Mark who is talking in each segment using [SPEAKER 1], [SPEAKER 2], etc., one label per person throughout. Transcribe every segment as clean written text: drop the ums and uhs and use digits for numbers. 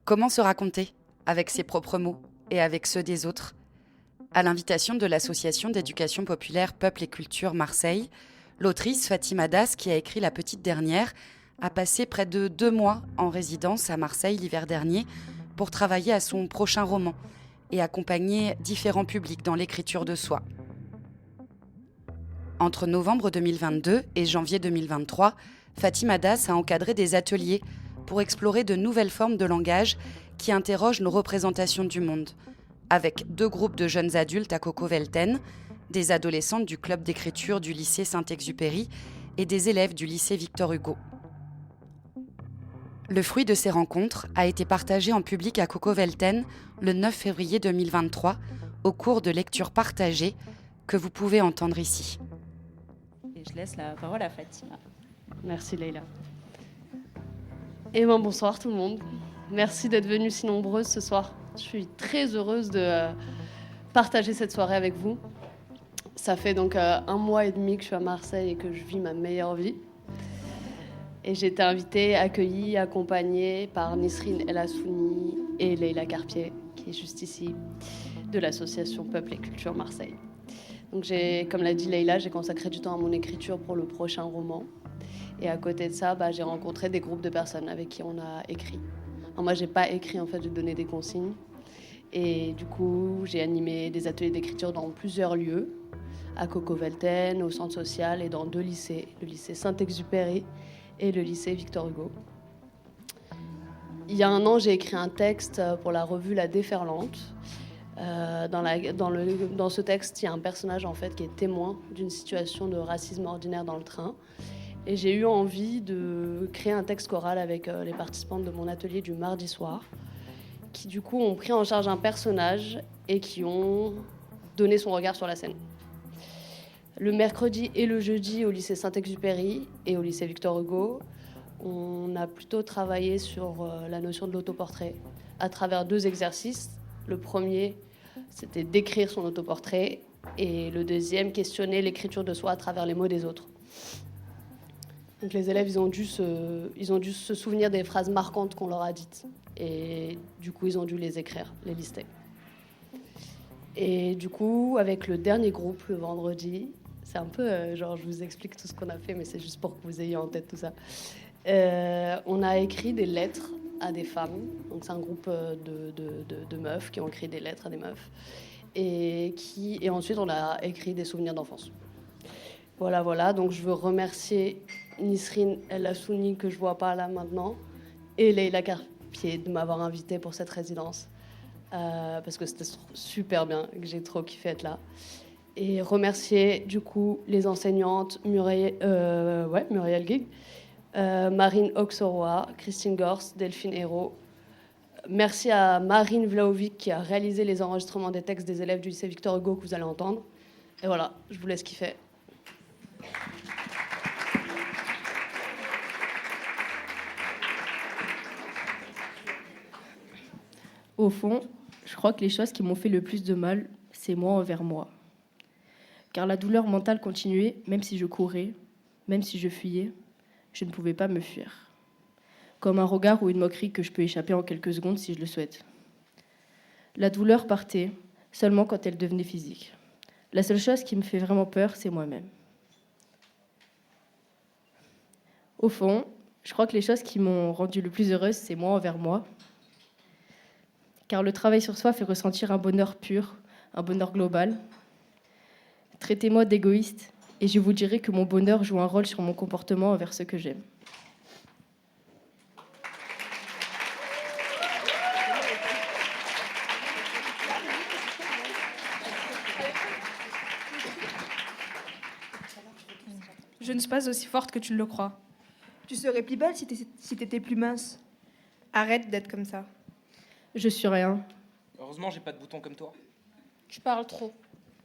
[SPEAKER 1] Comment se raconter avec ses propres mots et avec ceux des autres? À l'invitation de l'association d'éducation populaire Peuple et Culture Marseille, l'autrice Fatima Das, qui a écrit La Petite Dernière, a passé près de 2 mois en résidence à Marseille l'hiver dernier pour travailler à son prochain roman et accompagner différents publics dans l'écriture de soi. Entre novembre 2022 et janvier 2023, Fatima Das a encadré des ateliers pour explorer de nouvelles formes de langage qui interrogent nos représentations du monde, avec 2 groupes de jeunes adultes à Coco-Velten, des adolescentes du club d'écriture du lycée Saint-Exupéry et des élèves du lycée Victor Hugo. Le fruit de ces rencontres a été partagé en public à Coco-Velten le 9 février 2023 au cours de lectures partagées que vous pouvez entendre ici.
[SPEAKER 2] Et je laisse la parole à Fatima.
[SPEAKER 3] Merci Leïla. Et bonsoir tout le monde. Merci d'être venus si nombreuses ce soir. Je suis très heureuse de partager cette soirée avec vous. Ça fait donc 1 mois et demi que je suis à Marseille et que je vis ma meilleure vie. Et j'ai été invitée, accueillie, accompagnée par Nisrine El Hassouni et Leïla Carpier, qui est juste ici, de l'association Peuple et Culture Marseille. Donc comme l'a dit Leïla, j'ai consacré du temps à mon écriture pour le prochain roman. Et à côté de ça, j'ai rencontré des groupes de personnes avec qui on a écrit. Alors moi, j'ai pas écrit, en fait, j'ai donné des consignes. Et du coup, j'ai animé des ateliers d'écriture dans plusieurs lieux, à Coco-Velten, au centre social et dans 2 lycées, le lycée Saint-Exupéry et le lycée Victor Hugo. Il y a 1 an, j'ai écrit un texte pour la revue La Déferlante. Dans ce texte, il y a un personnage en fait qui est témoin d'une situation de racisme ordinaire dans le train. Et j'ai eu envie de créer un texte choral avec les participantes de mon atelier du mardi soir, qui du coup ont pris en charge un personnage et qui ont donné son regard sur la scène. Le mercredi et le jeudi au lycée Saint-Exupéry et au lycée Victor Hugo, on a plutôt travaillé sur la notion de l'autoportrait à travers 2 exercices. Le premier, c'était d'écrire son autoportrait et le deuxième, questionner l'écriture de soi à travers les mots des autres. Donc les élèves, ils ont dû se souvenir des phrases marquantes qu'on leur a dites. Et du coup, ils ont dû les écrire, les lister. Et du coup, avec le dernier groupe, le vendredi, c'est un peu je vous explique tout ce qu'on a fait, mais c'est juste pour que vous ayez en tête tout ça. On a écrit des lettres à des femmes. Donc c'est un groupe de meufs qui ont écrit des lettres à des meufs. Et ensuite, on a écrit des souvenirs d'enfance. Voilà. Donc je veux remercier Nisrine El Hassouni, que je vois pas là maintenant, et Leïla Carpier de m'avoir invitée pour cette résidence. Parce que c'était super bien, que j'ai trop kiffé être là. Et remercier du coup les enseignantes Muriel Guig, Marine Oxoroa, Christine Gors, Delphine Hérault. Merci à Marine Vlaovic qui a réalisé les enregistrements des textes des élèves du lycée Victor Hugo que vous allez entendre. Et voilà, je vous laisse kiffer.
[SPEAKER 4] Au fond, je crois que les choses qui m'ont fait le plus de mal, c'est moi envers moi. Car la douleur mentale continuait, même si je courais, même si je fuyais, je ne pouvais pas me fuir. Comme un regard ou une moquerie que je peux échapper en quelques secondes si je le souhaite. La douleur partait seulement quand elle devenait physique. La seule chose qui me fait vraiment peur, c'est moi-même. Au fond, je crois que les choses qui m'ont rendue le plus heureuse, c'est moi envers moi. Car le travail sur soi fait ressentir un bonheur pur, un bonheur global. Traitez-moi d'égoïste et je vous dirai que mon bonheur joue un rôle sur mon comportement envers ceux que j'aime.
[SPEAKER 5] Je ne suis pas aussi forte que tu le crois.
[SPEAKER 6] Tu serais plus belle si t'étais plus mince. Arrête d'être comme ça.
[SPEAKER 4] Je suis rien.
[SPEAKER 7] Heureusement, j'ai pas de bouton comme toi.
[SPEAKER 8] Tu parles trop.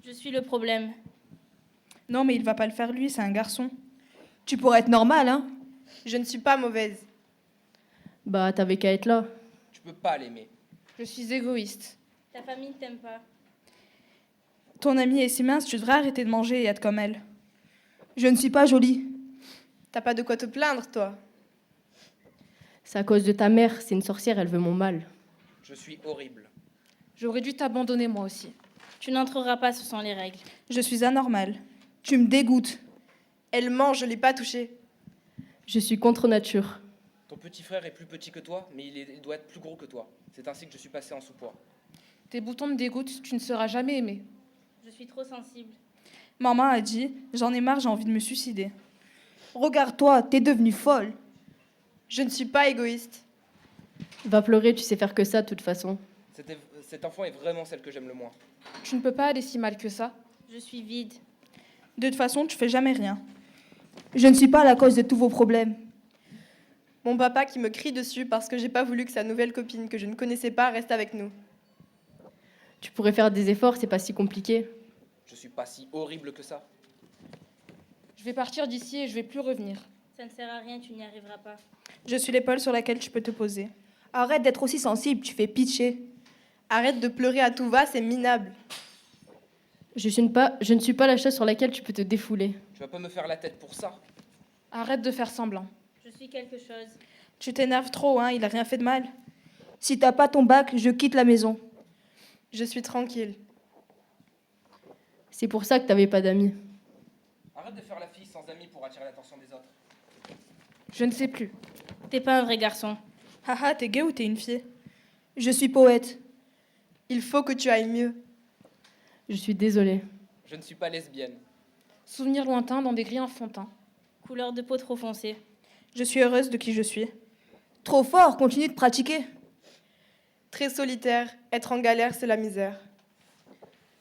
[SPEAKER 8] Je suis le problème.
[SPEAKER 5] Non, mais il va pas le faire lui, c'est un garçon.
[SPEAKER 6] Tu pourrais être normale, hein. Je ne suis pas mauvaise.
[SPEAKER 4] Bah, t'avais qu'à être là.
[SPEAKER 7] Tu peux pas l'aimer.
[SPEAKER 8] Je suis égoïste. Ta famille ne t'aime pas.
[SPEAKER 5] Ton amie est si mince, tu devrais arrêter de manger et être comme elle.
[SPEAKER 6] Je ne suis pas jolie. T'as pas de quoi te plaindre, toi.
[SPEAKER 4] C'est à cause de ta mère, c'est une sorcière, elle veut mon mal.
[SPEAKER 7] Je suis horrible.
[SPEAKER 9] J'aurais dû t'abandonner moi aussi.
[SPEAKER 8] Tu n'entreras pas, ce sont les règles.
[SPEAKER 5] Je suis anormale. Tu me dégoûtes.
[SPEAKER 6] Elle ment, je l'ai pas touchée.
[SPEAKER 4] Je suis contre nature.
[SPEAKER 7] Ton petit frère est plus petit que toi, mais il doit être plus gros que toi. C'est ainsi que je suis passé en sous-poids.
[SPEAKER 9] Tes boutons me dégoûtent, tu ne seras jamais aimé.
[SPEAKER 8] Je suis trop sensible.
[SPEAKER 5] Maman a dit, j'en ai marre, j'ai envie de me suicider.
[SPEAKER 6] Regarde-toi, t'es devenue folle. Je ne suis pas égoïste.
[SPEAKER 4] Va pleurer, tu sais faire que ça de toute façon.
[SPEAKER 7] Cet enfant est vraiment celle que j'aime le moins.
[SPEAKER 9] Tu ne peux pas aller si mal que ça.
[SPEAKER 8] Je suis vide.
[SPEAKER 5] De toute façon, tu fais jamais rien.
[SPEAKER 6] Je ne suis pas la cause de tous vos problèmes. Mon papa qui me crie dessus parce que j'ai pas voulu que sa nouvelle copine que je ne connaissais pas reste avec nous.
[SPEAKER 4] Tu pourrais faire des efforts, c'est pas si compliqué.
[SPEAKER 7] Je suis pas si horrible que ça.
[SPEAKER 9] Je vais partir d'ici et je vais plus revenir.
[SPEAKER 8] Ça ne sert à rien, tu n'y arriveras pas.
[SPEAKER 5] Je suis l'épaule sur laquelle tu peux te poser.
[SPEAKER 6] Arrête d'être aussi sensible, tu fais pitcher. Arrête de pleurer à tout va, c'est minable.
[SPEAKER 4] Je ne suis pas la chaise sur laquelle tu peux te défouler.
[SPEAKER 7] Tu vas pas me faire la tête pour ça.
[SPEAKER 9] Arrête de faire semblant.
[SPEAKER 8] Je suis quelque chose.
[SPEAKER 5] Tu t'énerves trop, hein, il a rien fait de mal.
[SPEAKER 6] Si t'as pas ton bac, je quitte la maison. Je suis tranquille.
[SPEAKER 4] C'est pour ça que t'avais pas d'amis.
[SPEAKER 7] Arrête de faire la fille sans amis pour attirer l'attention des autres.
[SPEAKER 9] Je ne sais plus.
[SPEAKER 8] T'es pas un vrai garçon.
[SPEAKER 5] Haha, t'es gay ou t'es une fille?
[SPEAKER 6] Je suis poète. Il faut que tu ailles mieux.
[SPEAKER 4] Je suis désolée.
[SPEAKER 7] Je ne suis pas lesbienne.
[SPEAKER 9] Souvenirs lointains dans des gris enfantins.
[SPEAKER 8] Couleur de peau trop foncée.
[SPEAKER 5] Je suis heureuse de qui je suis.
[SPEAKER 6] Trop fort, continue de pratiquer. Très solitaire, être en galère, c'est la misère.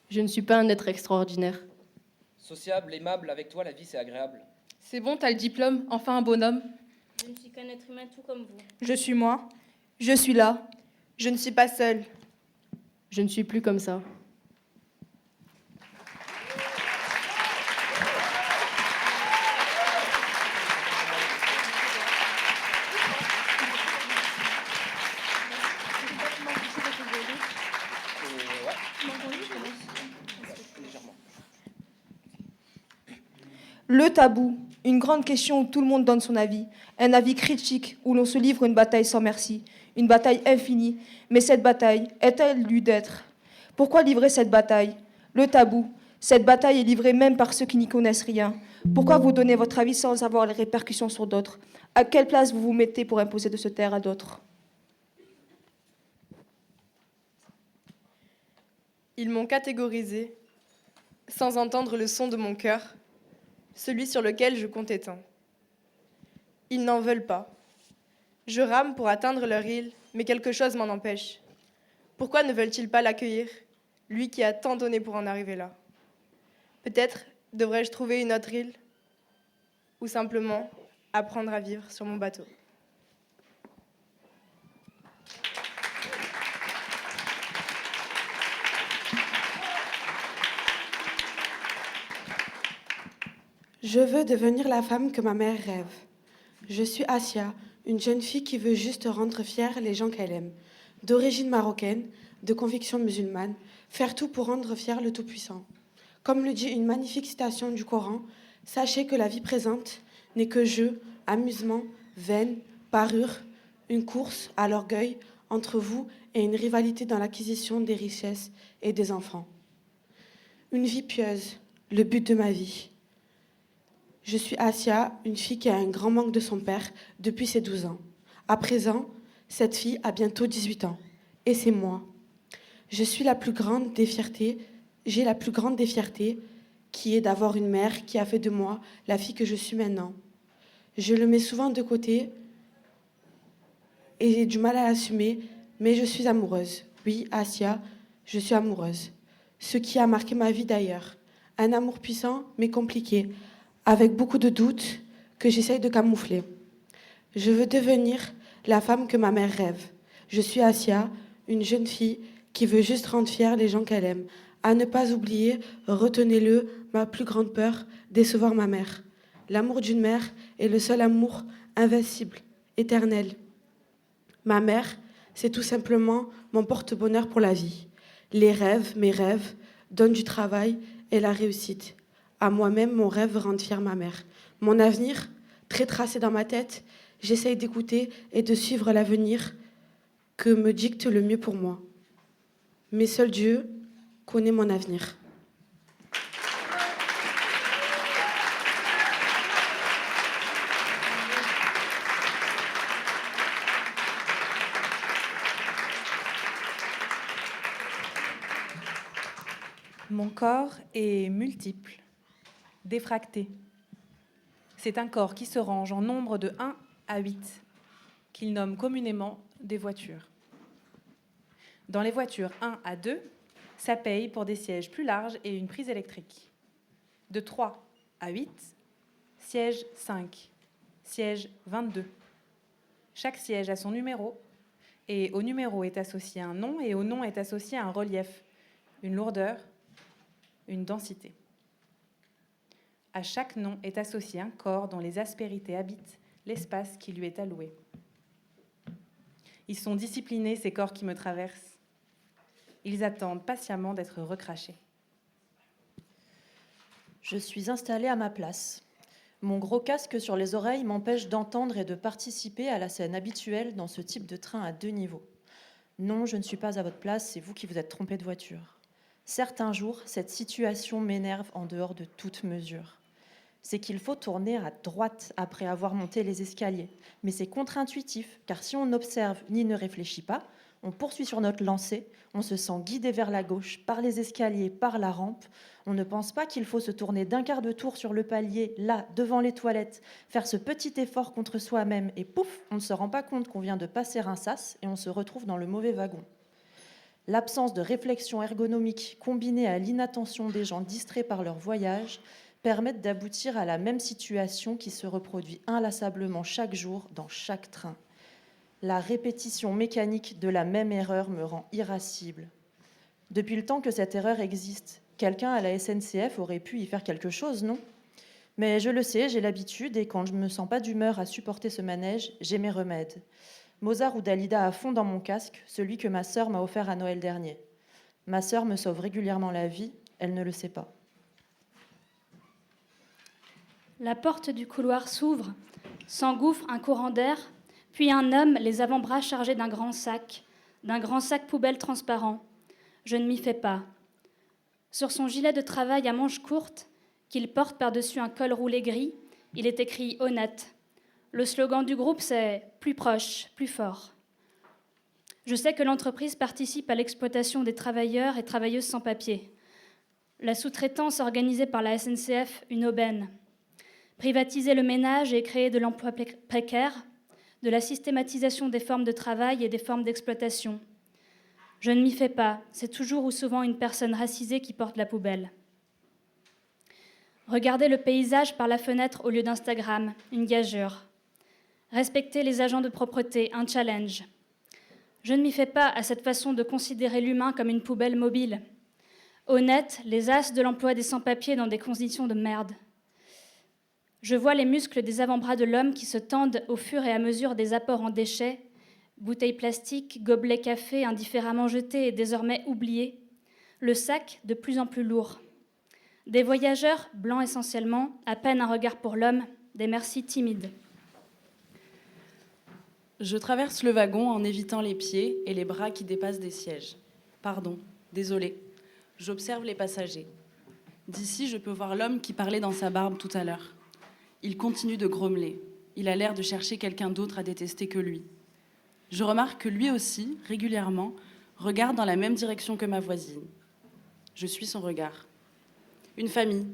[SPEAKER 4] Je ne suis pas un être extraordinaire.
[SPEAKER 7] Sociable, aimable, avec toi, la vie c'est agréable.
[SPEAKER 9] C'est bon, t'as le diplôme, enfin un bonhomme.
[SPEAKER 8] Je ne suis qu'un être humain tout comme vous.
[SPEAKER 5] Je suis moi.
[SPEAKER 6] Je suis là. Je ne suis pas seule.
[SPEAKER 4] Je ne suis plus comme ça.
[SPEAKER 6] Le tabou, une grande question où tout le monde donne son avis. Un avis critique où l'on se livre une bataille sans merci. Une bataille infinie. Mais cette bataille est-elle lieu d'être? Pourquoi livrer cette bataille? Le tabou, cette bataille est livrée même par ceux qui n'y connaissent rien. Pourquoi vous donnez votre avis sans avoir les répercussions sur d'autres? À quelle place vous vous mettez pour imposer de se taire à d'autres? Ils m'ont catégorisé sans entendre le son de mon cœur, celui sur lequel je comptais tant. Ils n'en veulent pas. Je rame pour atteindre leur île, mais quelque chose m'en empêche. Pourquoi ne veulent-ils pas l'accueillir, lui qui a tant donné pour en arriver là? Peut-être devrais-je trouver une autre île, ou simplement apprendre à vivre sur mon bateau.
[SPEAKER 10] Je veux devenir la femme que ma mère rêve. Je suis Asia, une jeune fille qui veut juste rendre fière les gens qu'elle aime. D'origine marocaine, de conviction musulmane, faire tout pour rendre fier le Tout-Puissant. Comme le dit une magnifique citation du Coran, sachez que la vie présente n'est que jeu, amusement, veine, parure, une course à l'orgueil entre vous et une rivalité dans l'acquisition des richesses et des enfants. Une vie pieuse, le but de ma vie. Je suis Asia, une fille qui a un grand manque de son père depuis ses 12 ans. À présent, cette fille a bientôt 18 ans. Et c'est moi. Je suis la plus grande des fiertés. J'ai la plus grande des fiertés, qui est d'avoir une mère qui a fait de moi la fille que je suis maintenant. Je le mets souvent de côté et j'ai du mal à l'assumer, mais je suis amoureuse. Oui, Asia, je suis amoureuse. Ce qui a marqué ma vie d'ailleurs. Un amour puissant, mais compliqué, avec beaucoup de doutes que j'essaye de camoufler. Je veux devenir la femme que ma mère rêve. Je suis Asia, une jeune fille qui veut juste rendre fière les gens qu'elle aime. À ne pas oublier, retenez-le, ma plus grande peur, décevoir ma mère. L'amour d'une mère est le seul amour invincible, éternel. Ma mère, c'est tout simplement mon porte-bonheur pour la vie. Les rêves, mes rêves, donnent du travail et la réussite. À moi-même, mon rêve rend fière ma mère. Mon avenir, très tracé dans ma tête, J'essaye d'écouter et de suivre l'avenir que me dicte le mieux pour moi. Mais seul Dieu connaît mon avenir.
[SPEAKER 11] Mon corps est multiple, défracté. C'est un corps qui se range en nombre de 1 à 8, qu'il nomme communément des voitures. Dans les voitures 1 à 2, ça paye pour des sièges plus larges et une prise électrique. De 3 à 8, siège 5, siège 22. Chaque siège a son numéro, et au numéro est associé un nom, et au nom est associé un relief, une lourdeur, une densité. À chaque nom est associé un corps dont les aspérités habitent l'espace qui lui est alloué. Ils sont disciplinés, ces corps qui me traversent. Ils attendent patiemment d'être recrachés.
[SPEAKER 12] Je suis installée à ma place. Mon gros casque sur les oreilles m'empêche d'entendre et de participer à la scène habituelle dans ce type de train à 2 niveaux. Non, je ne suis pas à votre place, c'est vous qui vous êtes trompé de voiture. Certains jours, cette situation m'énerve en dehors de toute mesure. C'est qu'il faut tourner à droite après avoir monté les escaliers. Mais c'est contre-intuitif, car si on n'observe ni ne réfléchit pas, on poursuit sur notre lancée, on se sent guidé vers la gauche, par les escaliers, par la rampe. On ne pense pas qu'il faut se tourner d'un quart de tour sur le palier, là, devant les toilettes, faire ce petit effort contre soi-même, et pouf, on ne se rend pas compte qu'on vient de passer un sas et on se retrouve dans le mauvais wagon. L'absence de réflexion ergonomique combinée à l'inattention des gens distraits par leur voyage permettent d'aboutir à la même situation qui se reproduit inlassablement chaque jour dans chaque train. La répétition mécanique de la même erreur me rend irascible. Depuis le temps que cette erreur existe, quelqu'un à la SNCF aurait pu y faire quelque chose, non ? Mais je le sais, j'ai l'habitude, et quand je ne me sens pas d'humeur à supporter ce manège, j'ai mes remèdes. Mozart ou Dalida à fond dans mon casque, celui que ma sœur m'a offert à Noël dernier. Ma sœur me sauve régulièrement la vie, elle ne le sait pas.
[SPEAKER 13] La porte du couloir s'ouvre, s'engouffre un courant d'air, puis un homme, les avant-bras chargés d'un grand sac poubelle transparent. Je ne m'y fais pas. Sur son gilet de travail à manches courtes, qu'il porte par-dessus un col roulé gris, il est écrit « Honnête ». Le slogan du groupe, c'est « Plus proche, plus fort ». Je sais que l'entreprise participe à l'exploitation des travailleurs et travailleuses sans papier. La sous-traitance organisée par la SNCF, une aubaine. Privatiser le ménage et créer de l'emploi précaire, de la systématisation des formes de travail et des formes d'exploitation. Je ne m'y fais pas, c'est toujours ou souvent une personne racisée qui porte la poubelle. Regarder le paysage par la fenêtre au lieu d'Instagram, une gageure. Respecter les agents de propreté, un challenge. Je ne m'y fais pas à cette façon de considérer l'humain comme une poubelle mobile. Honnête, les as de l'emploi des sans-papiers dans des conditions de merde. Je vois les muscles des avant-bras de l'homme qui se tendent au fur et à mesure des apports en déchets, bouteilles plastiques, gobelets café indifféremment jetés et désormais oubliés, le sac de plus en plus lourd. Des voyageurs, blancs essentiellement, à peine un regard pour l'homme, des merci timides.
[SPEAKER 1] Je traverse le wagon en évitant les pieds et les bras qui dépassent des sièges. Pardon, désolé. J'observe les passagers. D'ici, je peux voir l'homme qui parlait dans sa barbe tout à l'heure. Il continue de grommeler. Il a l'air de chercher quelqu'un d'autre à détester que lui. Je remarque que lui aussi, régulièrement, regarde dans la même direction que ma voisine. Je suis son regard. Une famille,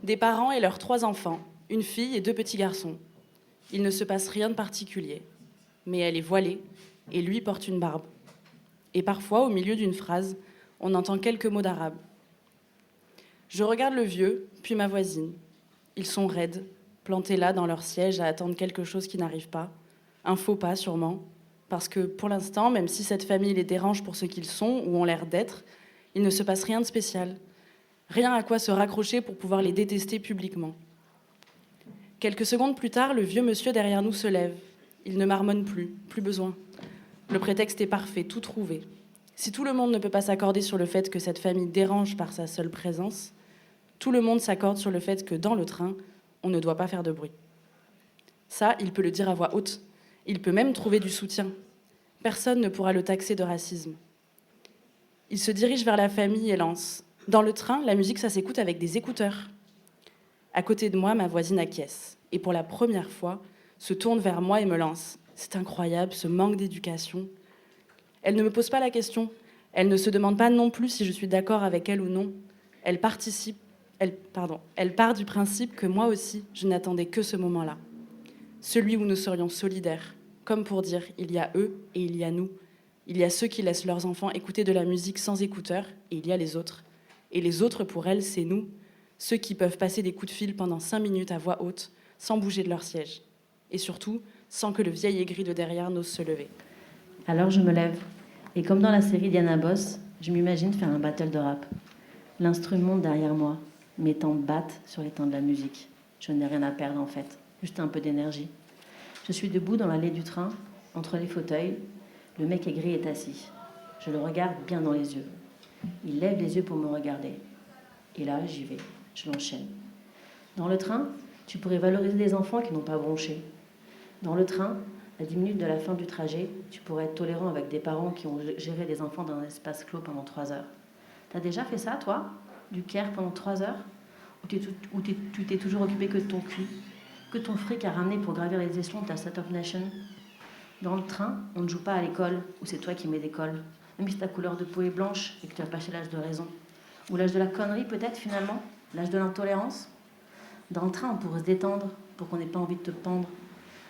[SPEAKER 1] des parents et leurs 3 enfants, une fille et 2 petits garçons. Il ne se passe rien de particulier. Mais elle est voilée et lui porte une barbe. Et parfois, au milieu d'une phrase, on entend quelques mots d'arabe. Je regarde le vieux, puis ma voisine. Ils sont raides, plantés là dans leur siège à attendre quelque chose qui n'arrive pas. Un faux pas, sûrement. Parce que, pour l'instant, même si cette famille les dérange pour ce qu'ils sont ou ont l'air d'être, il ne se passe rien de spécial. Rien à quoi se raccrocher pour pouvoir les détester publiquement. Quelques secondes plus tard, le vieux monsieur derrière nous se lève. Il ne marmonne plus besoin. Le prétexte est parfait, tout trouvé. Si tout le monde ne peut pas s'accorder sur le fait que cette famille dérange par sa seule présence, tout le monde s'accorde sur le fait que dans le train, on ne doit pas faire de bruit.
[SPEAKER 14] Ça, il peut le dire à voix haute. Il peut même trouver du soutien. Personne ne pourra le taxer de racisme. Il se dirige vers la famille et lance. Dans le train, la musique, ça s'écoute avec des écouteurs. À côté de moi, ma voisine acquiesce. Et pour la première fois, se tourne vers moi et me lance. C'est incroyable, ce manque d'éducation. Elle ne me pose pas la question. Elle ne se demande pas non plus si je suis d'accord avec elle ou non. Elle part du principe que moi aussi, je n'attendais que ce moment-là. Celui où nous serions solidaires, comme pour dire il y a eux et il y a nous. Il y a ceux qui laissent leurs enfants écouter de la musique sans écouteurs et il y a les autres. Et les autres, pour elles, c'est nous, ceux qui peuvent passer des coups de fil pendant 5 minutes à voix haute, sans bouger de leur siège. Et surtout, sans que le vieil aigri de derrière n'ose se lever.
[SPEAKER 15] Alors je me lève, et comme dans la série Diana Boss, je m'imagine faire un battle de rap. L'instrument derrière moi, mes temps battent sur les temps de la musique. Je n'ai rien à perdre en fait, juste un peu d'énergie. Je suis debout dans l'allée du train, entre les fauteuils. Le mec aigri est assis. Je le regarde bien dans les yeux. Il lève les yeux pour me regarder. Et là, j'y vais, je l'enchaîne. Dans le train, tu pourrais valoriser les enfants qui n'ont pas bronché. Dans le train, à 10 minutes de la fin du trajet, tu pourrais être tolérant avec des parents qui ont géré des enfants dans un espace clos pendant 3 heures. T'as déjà fait ça, toi? Du care pendant 3 heures? Ou tu t'es toujours occupé que de ton cul? Que ton fric a ramené pour gravir les échelons de ta Startup Nation? Dans le train, on ne joue pas à l'école, où c'est toi qui mets d'école. Même si ta couleur de peau est blanche et que tu as passé l'âge de raison. Ou l'âge de la connerie, peut-être, finalement? L'âge de l'intolérance? Dans le train, on pourrait se détendre pour qu'on n'ait pas envie de te pendre.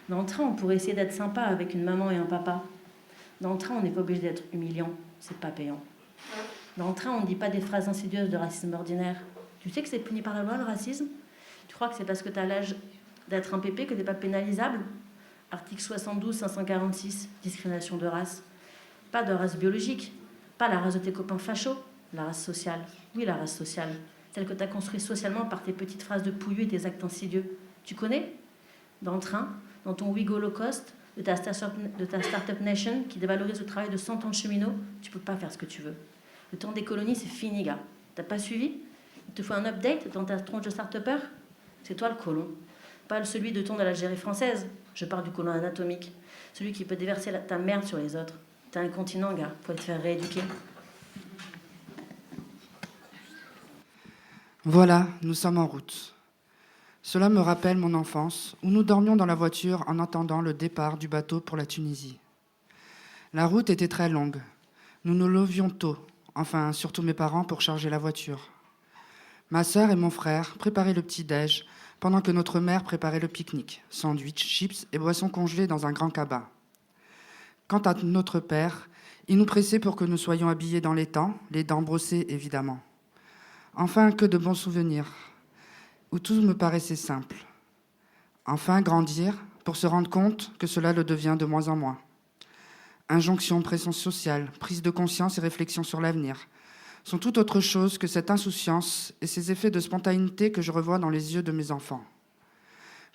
[SPEAKER 15] Dans le train, on pourrait essayer d'être sympa avec une maman et un papa. Dans le train, on n'est pas obligé d'être humiliant, c'est pas payant. Dans le train, on ne dit pas des phrases insidieuses de racisme ordinaire. Tu sais que c'est puni par la loi, le racisme? Tu crois que c'est parce que tu as l'âge d'être un pépé que tu n'es pas pénalisable? Article 72, 546, discrimination de race. Pas de race biologique, pas la race de tes copains fachos, la race sociale. Oui, la race sociale, celle que tu as construite socialement par tes petites phrases de pouilleux et tes actes insidieux. Tu connais? Dans le train, dans ton Wigo low cost, de ta Startup Nation qui dévalorise le travail de 100 ans de cheminots, tu peux pas faire ce que tu veux. Le temps des colonies, c'est fini, gars. T'as pas suivi? Il te faut un update dans ta tronche de start-upper? C'est toi le colon. Pas celui de ton de l'Algérie française. Je parle du colon anatomique. Celui qui peut déverser ta merde sur les autres. T'as un continent, gars. Faut te faire rééduquer.
[SPEAKER 16] Voilà, nous sommes en route. Cela me rappelle mon enfance, où nous dormions dans la voiture en attendant le départ du bateau pour la Tunisie. La route était très longue. Nous nous levions tôt, enfin, surtout mes parents, pour charger la voiture. Ma sœur et mon frère préparaient le petit-déj, pendant que notre mère préparait le pique-nique, sandwich, chips et boissons congelées dans un grand cabas. Quant à notre père, il nous pressait pour que nous soyons habillés dans les temps, les dents brossées évidemment. Enfin, que de bons souvenirs, où tout me paraissait simple. Enfin, grandir, pour se rendre compte que cela le devient de moins en moins. Injonction, pression sociale, prise de conscience et réflexion sur l'avenir sont tout autre chose que cette insouciance et ces effets de spontanéité que je revois dans les yeux de mes enfants.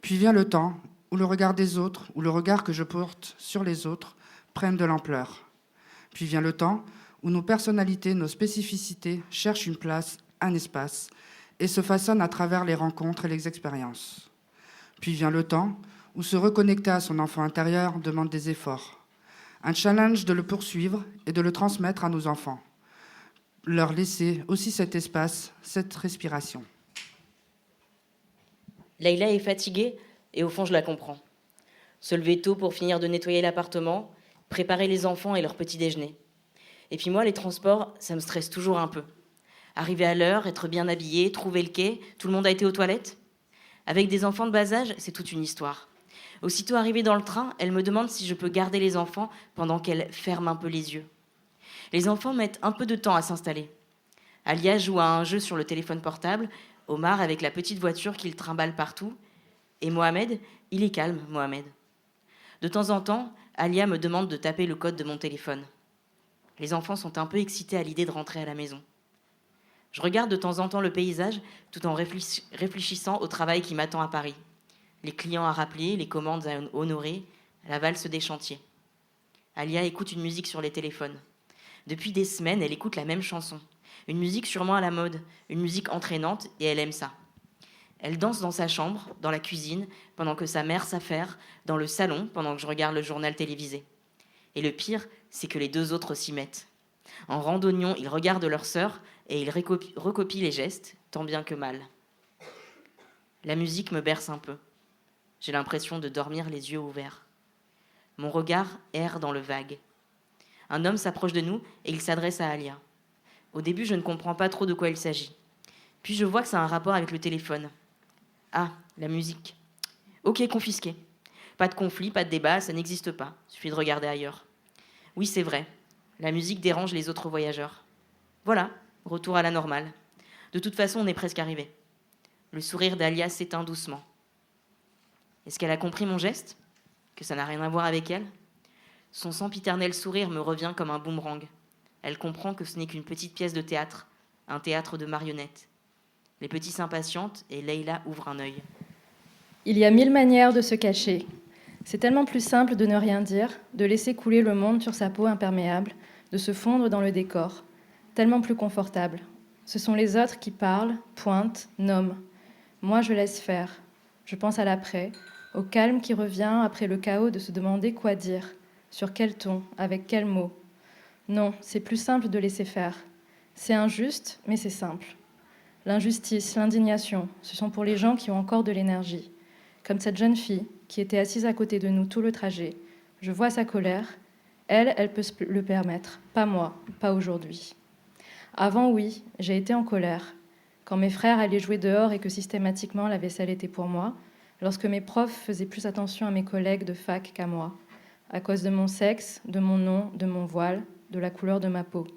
[SPEAKER 16] Puis vient le temps où le regard des autres, ou le regard que je porte sur les autres, prennent de l'ampleur. Puis vient le temps où nos personnalités, nos spécificités cherchent une place, un espace, et se façonnent à travers les rencontres et les expériences. Puis vient le temps où se reconnecter à son enfant intérieur demande des efforts. Un challenge de le poursuivre et de le transmettre à nos enfants. Leur laisser aussi cet espace, cette respiration.
[SPEAKER 17] Leïla est fatiguée et au fond je la comprends. Se lever tôt pour finir de nettoyer l'appartement, préparer les enfants et leur petit déjeuner. Et puis moi, les transports, ça me stresse toujours un peu. Arriver à l'heure, être bien habillé, trouver le quai, tout le monde a été aux toilettes. Avec des enfants de bas âge, c'est toute une histoire. Aussitôt arrivée dans le train, elle me demande si je peux garder les enfants pendant qu'elle ferme un peu les yeux. Les enfants mettent un peu de temps à s'installer. Alia joue à un jeu sur le téléphone portable, Omar avec la petite voiture qu'il trimballe partout, et Mohamed, il est calme, Mohamed. De temps en temps, Alia me demande de taper le code de mon téléphone. Les enfants sont un peu excités à l'idée de rentrer à la maison. Je regarde de temps en temps le paysage tout en réfléchissant au travail qui m'attend à Paris. Les clients à rappeler, les commandes à honorer, la valse des chantiers. Alia écoute une musique sur les téléphones. Depuis des semaines, elle écoute la même chanson. Une musique sûrement à la mode, une musique entraînante, et elle aime ça. Elle danse dans sa chambre, dans la cuisine, pendant que sa mère s'affaire, dans le salon, pendant que je regarde le journal télévisé. Et le pire, c'est que les deux autres s'y mettent. En randonnion, ils regardent leur sœur et ils recopient les gestes, tant bien que mal. La musique me berce un peu. J'ai l'impression de dormir les yeux ouverts. Mon regard erre dans le vague. Un homme s'approche de nous et il s'adresse à Alia. Au début, je ne comprends pas trop de quoi il s'agit. Puis je vois que ça a un rapport avec le téléphone. Ah, la musique. Ok, confisqué. Pas de conflit, pas de débat, ça n'existe pas. Suffit de regarder ailleurs. Oui, c'est vrai. La musique dérange les autres voyageurs. Voilà, retour à la normale. De toute façon, on est presque arrivé. Le sourire d'Alia s'éteint doucement. Est-ce qu'elle a compris mon geste ? Que ça n'a rien à voir avec elle ? Son sempiternel sourire me revient comme un boomerang. Elle comprend que ce n'est qu'une petite pièce de théâtre, un théâtre de marionnettes. Les petits s'impatientent et Leïla ouvre un œil.
[SPEAKER 4] Il y a 1000 manières de se cacher. C'est tellement plus simple de ne rien dire, de laisser couler le monde sur sa peau imperméable, de se fondre dans le décor. Tellement plus confortable. Ce sont les autres qui parlent, pointent, nomment. Moi, je laisse faire. Je pense à l'après, au calme qui revient après le chaos de se demander quoi dire, sur quel ton, avec quels mots. Non, c'est plus simple de laisser faire. C'est injuste, mais c'est simple. L'injustice, l'indignation, ce sont pour les gens qui ont encore de l'énergie. Comme cette jeune fille qui était assise à côté de nous tout le trajet. Je vois sa colère. Elle peut se le permettre. Pas moi, pas aujourd'hui. Avant, oui, j'ai été en colère. Quand mes frères allaient jouer dehors et que systématiquement la vaisselle était pour moi. Lorsque mes profs faisaient plus attention à mes collègues de fac qu'à moi. À cause de mon sexe, de mon nom, de mon voile, de la couleur de ma peau.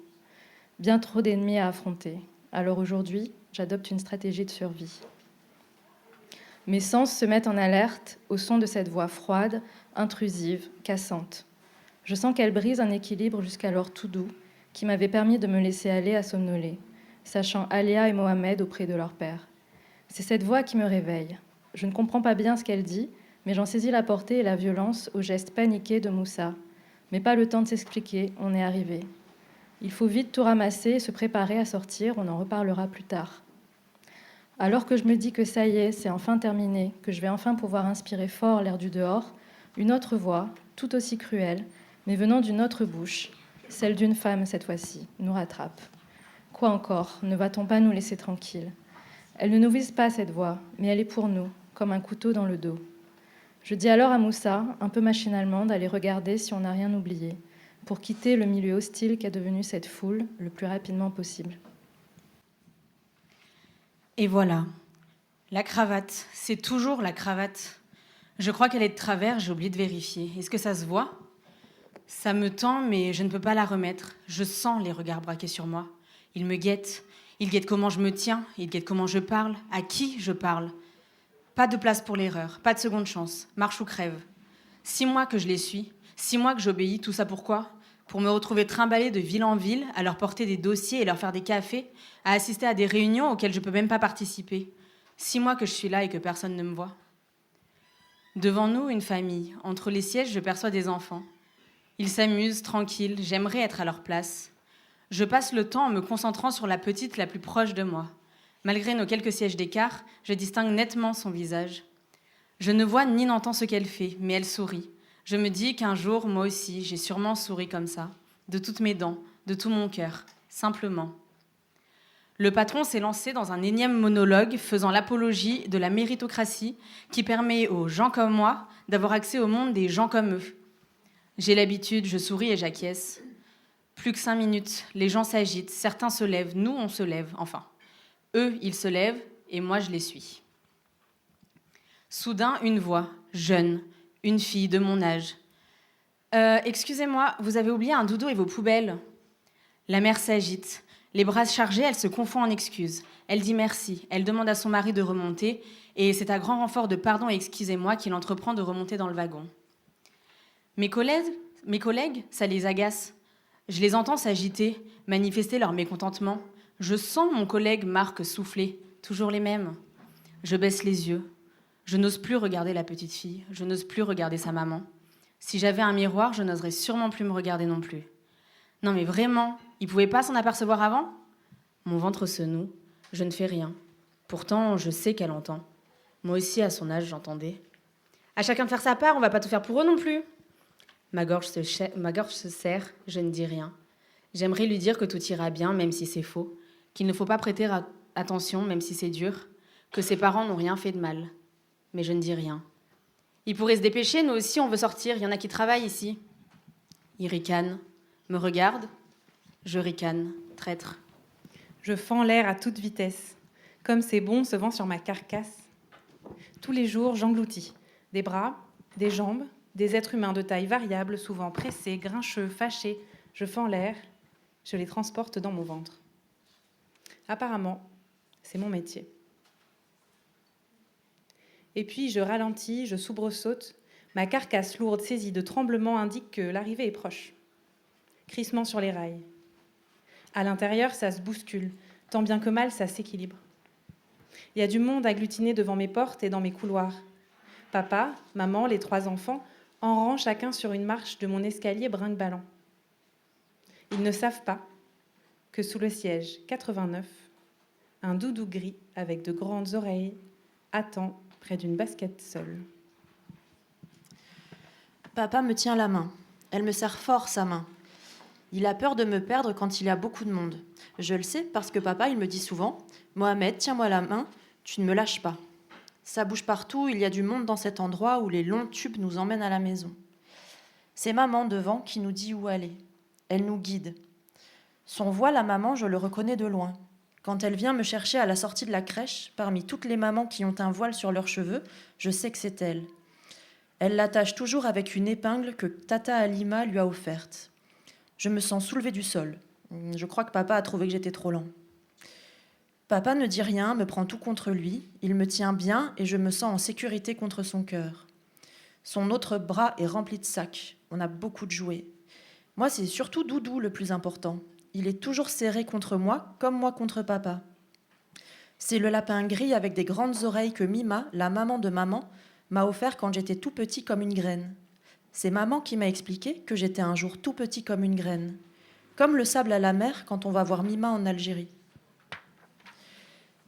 [SPEAKER 4] Bien trop d'ennemis à affronter. Alors aujourd'hui, j'adopte une stratégie de survie. Mes sens se mettent en alerte au son de cette voix froide, intrusive, cassante. Je sens qu'elle brise un équilibre jusqu'alors tout doux, qui m'avait permis de me laisser aller à somnoler, sachant Alia et Mohamed auprès de leur père. C'est cette voix qui me réveille. Je ne comprends pas bien ce qu'elle dit, mais j'en saisis la portée et la violence au geste paniqué de Moussa. Mais pas le temps de s'expliquer, on est arrivé. Il faut vite tout ramasser et se préparer à sortir, on en reparlera plus tard. Alors que je me dis que ça y est, c'est enfin terminé, que je vais enfin pouvoir inspirer fort l'air du dehors, une autre voix, tout aussi cruelle, mais venant d'une autre bouche, celle d'une femme cette fois-ci, nous rattrape. Quoi encore, ne va-t-on pas nous laisser tranquilles ? Elle ne nous vise pas cette voix, mais elle est pour nous, comme un couteau dans le dos. Je dis alors à Moussa, un peu machinalement, d'aller regarder si on n'a rien oublié, pour quitter le milieu hostile qu'est devenue cette foule le plus rapidement possible.
[SPEAKER 18] Et voilà, la cravate, c'est toujours la cravate. Je crois qu'elle est de travers, j'ai oublié de vérifier. Est-ce que ça se voit ? Ça me tend, mais je ne peux pas la remettre. Je sens les regards braqués sur moi. Ils me guettent. Ils guettent comment je me tiens, ils guettent comment je parle, à qui je parle. Pas de place pour l'erreur, pas de seconde chance, marche ou crève. 6 mois que je les suis, 6 mois que j'obéis, tout ça pourquoi ? Pour me retrouver trimballée de ville en ville, à leur porter des dossiers et leur faire des cafés, à assister à des réunions auxquelles je ne peux même pas participer. 6 mois que je suis là et que personne ne me voit. Devant nous, une famille. Entre les sièges, je perçois des enfants. Ils s'amusent, tranquilles, j'aimerais être à leur place. Je passe le temps en me concentrant sur la petite la plus proche de moi. Malgré nos quelques sièges d'écart, je distingue nettement son visage. Je ne vois ni n'entends ce qu'elle fait, mais elle sourit. Je me dis qu'un jour, moi aussi, j'ai sûrement souri comme ça, de toutes mes dents, de tout mon cœur, simplement. Le patron s'est lancé dans un énième monologue faisant l'apologie de la méritocratie qui permet aux gens comme moi d'avoir accès au monde des gens comme eux. J'ai l'habitude, je souris et j'acquiesce. Plus que 5 minutes, les gens s'agitent, certains se lèvent, nous on se lève, enfin. Eux, ils se lèvent et moi je les suis. Soudain, une voix, jeune, une fille de mon âge. Excusez-moi, vous avez oublié un doudou et vos poubelles. La mère s'agite. Les bras chargés, elle se confond en excuses. Elle dit merci. Elle demande à son mari de remonter et c'est à grand renfort de pardon et excusez-moi qu'il entreprend de remonter dans le wagon. Mes collègues, ça les agace. Je les entends s'agiter, manifester leur mécontentement. Je sens mon collègue Marc souffler, toujours les mêmes. Je baisse les yeux. Je n'ose plus regarder la petite fille. Je n'ose plus regarder sa maman. Si j'avais un miroir, je n'oserais sûrement plus me regarder non plus. Non mais vraiment, il pouvait pas s'en apercevoir avant ? Mon ventre se noue. Je ne fais rien. Pourtant, je sais qu'elle entend. Moi aussi, à son âge, j'entendais. À chacun de faire sa part, on va pas tout faire pour eux non plus. Ma gorge se serre, je ne dis rien. J'aimerais lui dire que tout ira bien, même si c'est faux, qu'il ne faut pas prêter attention, même si c'est dur, que ses parents n'ont rien fait de mal. Mais je ne dis rien. Il pourrait se dépêcher, nous aussi, on veut sortir, il y en a qui travaillent ici. Il ricane, me regarde, je ricane, traître.
[SPEAKER 11] Je fends l'air à toute vitesse, comme ces bons se vend sur ma carcasse. Tous les jours, j'engloutis des bras, des jambes, des êtres humains de taille variable, souvent pressés, grincheux, fâchés. Je fends l'air, je les transporte dans mon ventre. Apparemment, c'est mon métier. Et puis, je ralentis, je soubresaute. Ma carcasse lourde saisie de tremblements indique que l'arrivée est proche. Crissement sur les rails. À l'intérieur, ça se bouscule, tant bien que mal, ça s'équilibre. Il y a du monde agglutiné devant mes portes et dans mes couloirs. Papa, maman, les 3 enfants, en rang chacun sur une marche de mon escalier brinque-ballant. Ils ne savent pas que sous le siège 89, un doudou gris avec de grandes oreilles attend près d'une basket seule.
[SPEAKER 12] Papa me tient la main. Elle me serre fort sa main. Il a peur de me perdre quand il y a beaucoup de monde. Je le sais parce que papa, il me dit souvent « Mohamed, tiens-moi la main, tu ne me lâches pas ». Ça bouge partout, il y a du monde dans cet endroit où les longs tubes nous emmènent à la maison. C'est maman devant qui nous dit où aller. Elle nous guide. Son voile à maman, je le reconnais de loin. Quand elle vient me chercher à la sortie de la crèche, parmi toutes les mamans qui ont un voile sur leurs cheveux, je sais que c'est elle. Elle l'attache toujours avec une épingle que Tata Halima lui a offerte. Je me sens soulevée du sol. Je crois que papa a trouvé que j'étais trop lent. Papa ne dit rien, me prend tout contre lui. Il me tient bien et je me sens en sécurité contre son cœur. Son autre bras est rempli de sacs. On a beaucoup de jouets. Moi, c'est surtout Doudou le plus important. Il est toujours serré contre moi, comme moi contre papa. C'est le lapin gris avec des grandes oreilles que Mima, la maman de maman, m'a offert quand j'étais tout petit comme une graine. C'est maman qui m'a expliqué que j'étais un jour tout petit comme une graine. Comme le sable à la mer quand on va voir Mima en Algérie.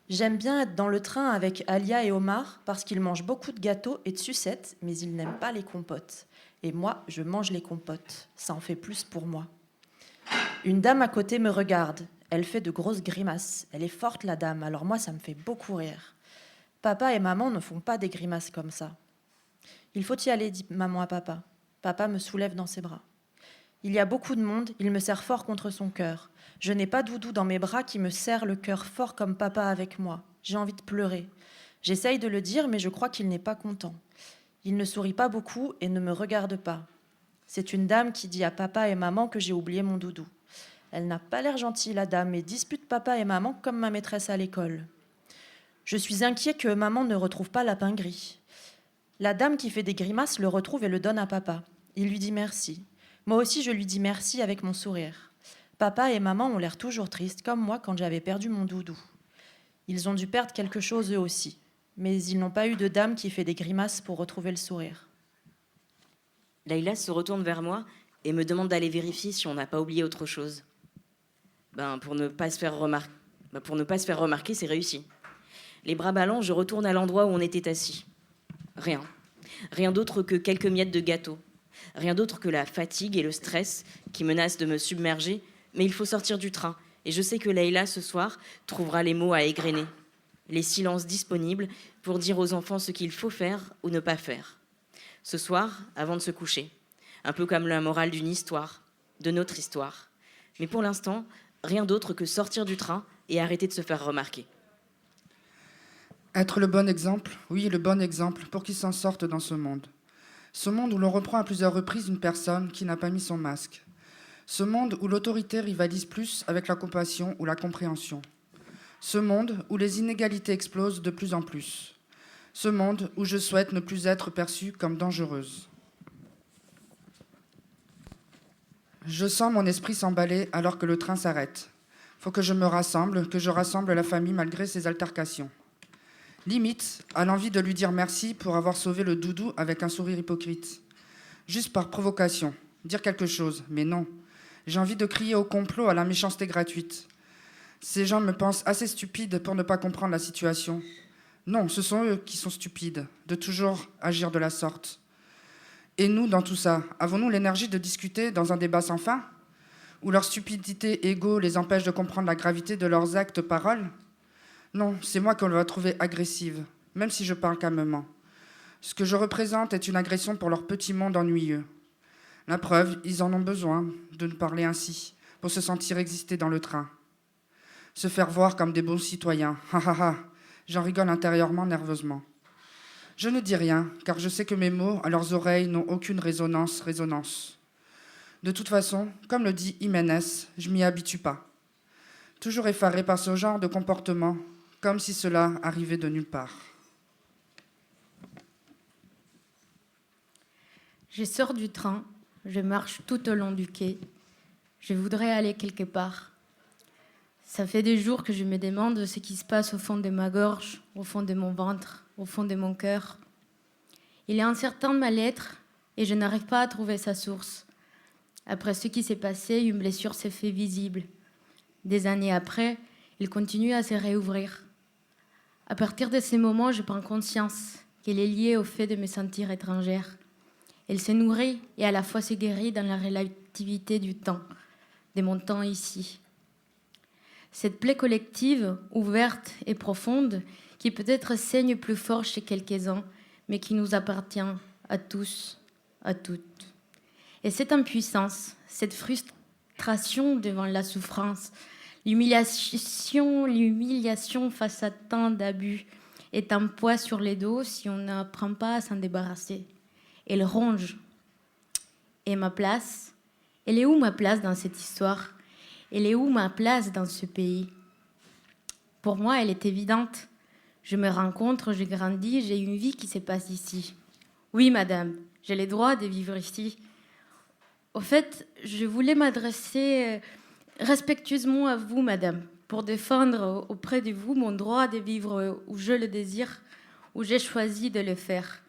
[SPEAKER 12] J'aime bien être dans le train avec Alia et Omar parce qu'ils mangent beaucoup de gâteaux et de sucettes, mais ils n'aiment pas les compotes. Et moi, je mange les compotes. Ça en fait plus pour moi. Une dame à côté me regarde. Elle fait de grosses grimaces. Elle est forte, la dame, alors moi, ça me fait beaucoup rire. Papa et maman ne font pas des grimaces comme ça. Il faut y aller, dit maman à papa. Papa me soulève dans ses bras. Il y a beaucoup de monde, il me serre fort contre son cœur. Je n'ai pas Doudou dans mes bras qui me serre le cœur fort comme papa avec moi. J'ai envie de pleurer. J'essaye de le dire, mais je crois qu'il n'est pas content. Il ne sourit pas beaucoup et ne me regarde pas. C'est une dame qui dit à papa et maman que j'ai oublié mon Doudou. Elle n'a pas l'air gentille, la dame, et dispute papa et maman comme ma maîtresse à l'école. Je suis inquiet que maman ne retrouve pas Lapin Gris. La dame qui fait des grimaces le retrouve et le donne à papa. Il lui dit merci. Moi aussi, je lui dis merci avec mon sourire. Papa et maman ont l'air toujours tristes, comme moi quand j'avais perdu mon Doudou. Ils ont dû perdre quelque chose eux aussi, mais ils n'ont pas eu de dame qui fait des grimaces pour retrouver le sourire.
[SPEAKER 17] Layla se retourne vers moi et me demande d'aller vérifier si on n'a pas oublié autre chose. Pour ne pas se faire remarquer, c'est réussi. Les bras ballants, je retourne à l'endroit où on était assis. Rien. Rien d'autre que quelques miettes de gâteau. Rien d'autre que la fatigue et le stress qui menacent de me submerger, mais il faut sortir du train. Et je sais que Layla, ce soir, trouvera les mots à égrener. Les silences disponibles pour dire aux enfants ce qu'il faut faire ou ne pas faire. Ce soir, avant de se coucher. Un peu comme la morale d'une histoire, de notre histoire. Mais pour l'instant, rien d'autre que sortir du train et arrêter de se faire remarquer.
[SPEAKER 16] Être le bon exemple, oui, le bon exemple pour qu'ils s'en sortent dans ce monde. Ce monde où l'on reprend à plusieurs reprises une personne qui n'a pas mis son masque. Ce monde où l'autorité rivalise plus avec la compassion ou la compréhension. Ce monde où les inégalités explosent de plus en plus. Ce monde où je souhaite ne plus être perçue comme dangereuse. Je sens mon esprit s'emballer alors que le train s'arrête. Faut que je me rassemble, que je rassemble la famille malgré ces altercations. Limite, à l'envie de lui dire merci pour avoir sauvé le Doudou avec un sourire hypocrite. Juste par provocation, dire quelque chose, mais non. J'ai envie de crier au complot, à la méchanceté gratuite. Ces gens me pensent assez stupide pour ne pas comprendre la situation. Non, ce sont eux qui sont stupides, de toujours agir de la sorte. Et nous, dans tout ça, avons-nous l'énergie de discuter dans un débat sans fin, où leur stupidité égaux les empêche de comprendre la gravité de leurs actes, paroles? Non, c'est moi qu'on va trouver agressive, même si je parle calmement. Ce que je représente est une agression pour leur petit monde ennuyeux. La preuve, ils en ont besoin de nous parler ainsi, pour se sentir exister dans le train. Se faire voir comme des bons citoyens. Ha ha ha. J'en rigole intérieurement, nerveusement. Je ne dis rien, car je sais que mes mots, à leurs oreilles, n'ont aucune résonance. De toute façon, comme le dit Jiménez, je m'y habitue pas. Toujours effaré par ce genre de comportement, comme si cela arrivait de nulle part.
[SPEAKER 19] Je sors du train, je marche tout au long du quai. Je voudrais aller quelque part. Ça fait des jours que je me demande ce qui se passe au fond de ma gorge, au fond de mon ventre, au fond de mon cœur. Il est incertain de ma lettre et je n'arrive pas à trouver sa source. Après ce qui s'est passé, une blessure s'est fait visible. Des années après, il continue à se réouvrir. À partir de ces moments, je prends conscience qu'elle est liée au fait de me sentir étrangère. Elle se nourrit et à la fois se guérit dans la relativité du temps, de mon temps ici. Cette plaie collective, ouverte et profonde, qui peut-être saigne plus fort chez quelques-uns, mais qui nous appartient à tous, à toutes. Et cette impuissance, cette frustration devant la souffrance, l'humiliation face à tant d'abus, est un poids sur les dos si on n'apprend pas à s'en débarrasser. Elle ronge. Et ma place? Elle est où ma place dans cette histoire? Elle est où ma place dans ce pays? Pour moi, elle est évidente. Je me rencontre, je grandis, j'ai une vie qui se passe ici. Oui, madame, j'ai le droit de vivre ici. Au fait, je voulais m'adresser respectueusement à vous, madame, pour défendre auprès de vous mon droit de vivre où je le désire, où j'ai choisi de le faire.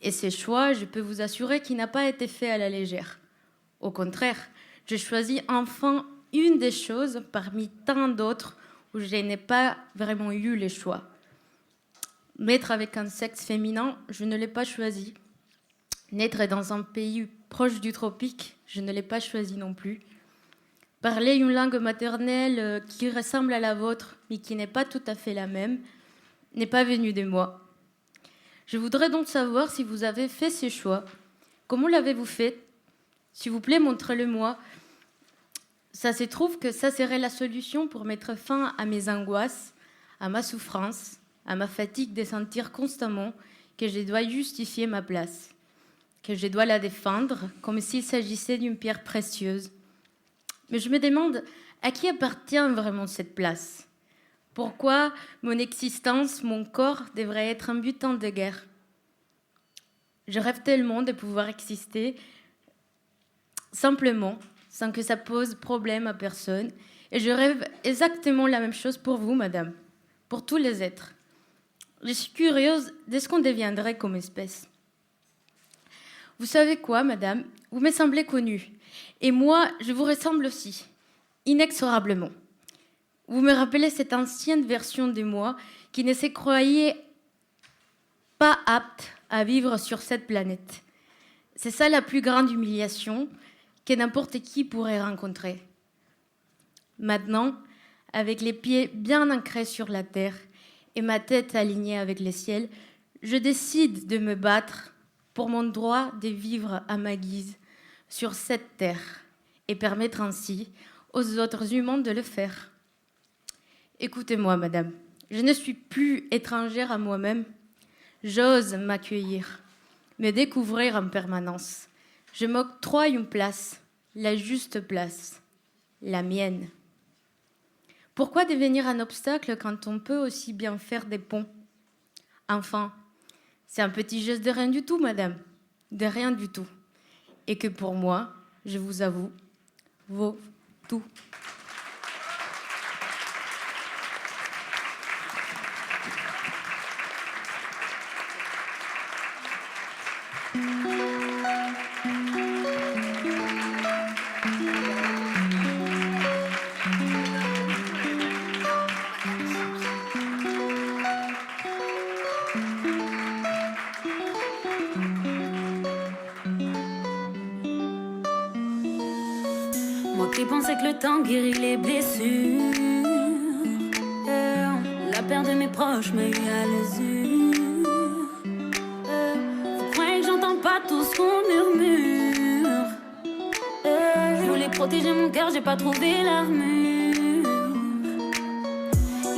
[SPEAKER 19] Et ce choix, je peux vous assurer qu'il n'a pas été fait à la légère. Au contraire, j'ai choisi enfin une des choses parmi tant d'autres où je n'ai pas vraiment eu le choix. Naître avec un sexe féminin, je ne l'ai pas choisi. Naître dans un pays proche du tropique, je ne l'ai pas choisi non plus. Parler une langue maternelle qui ressemble à la vôtre, mais qui n'est pas tout à fait la même, n'est pas venu de moi. Je voudrais donc savoir si vous avez fait ce choix. Comment l'avez-vous fait? S'il vous plaît, montrez-le-moi. Ça se trouve que ça serait la solution pour mettre fin à mes angoisses, à ma souffrance, à ma fatigue de sentir constamment que je dois justifier ma place, que je dois la défendre comme s'il s'agissait d'une pierre précieuse. Mais je me demande, à qui appartient vraiment cette place? Pourquoi mon existence, mon corps devrait être un butin de guerre? Je rêve tellement de pouvoir exister simplement, sans que ça pose problème à personne. Et je rêve exactement la même chose pour vous, madame, pour tous les êtres. Je suis curieuse de ce qu'on deviendrait comme espèce. Vous savez quoi, madame? Vous me semblez connue. Et moi, je vous ressemble aussi, inexorablement. Vous me rappelez cette ancienne version de moi qui ne se croyait pas apte à vivre sur cette planète. C'est ça la plus grande humiliation que n'importe qui pourrait rencontrer. Maintenant, avec les pieds bien ancrés sur la terre et ma tête alignée avec le ciel, je décide de me battre pour mon droit de vivre à ma guise sur cette terre et permettre ainsi aux autres humains de le faire. Écoutez-moi, madame, je ne suis plus étrangère à moi-même. J'ose m'accueillir, me découvrir en permanence. Je m'octroie une place, la juste place, la mienne. Pourquoi devenir un obstacle quand on peut aussi bien faire des ponts? Enfin, c'est un petit geste de rien du tout, madame, de rien du tout. Et que pour moi, je vous avoue, vaut tout.
[SPEAKER 20] Moi qui pensais que le temps guérit les blessures. La perte de mes proches m'a eu à l'usure. Vous croyez que j'entends pas tout ce qu'on murmure? Je voulais protéger mon cœur, j'ai pas trouvé l'armure.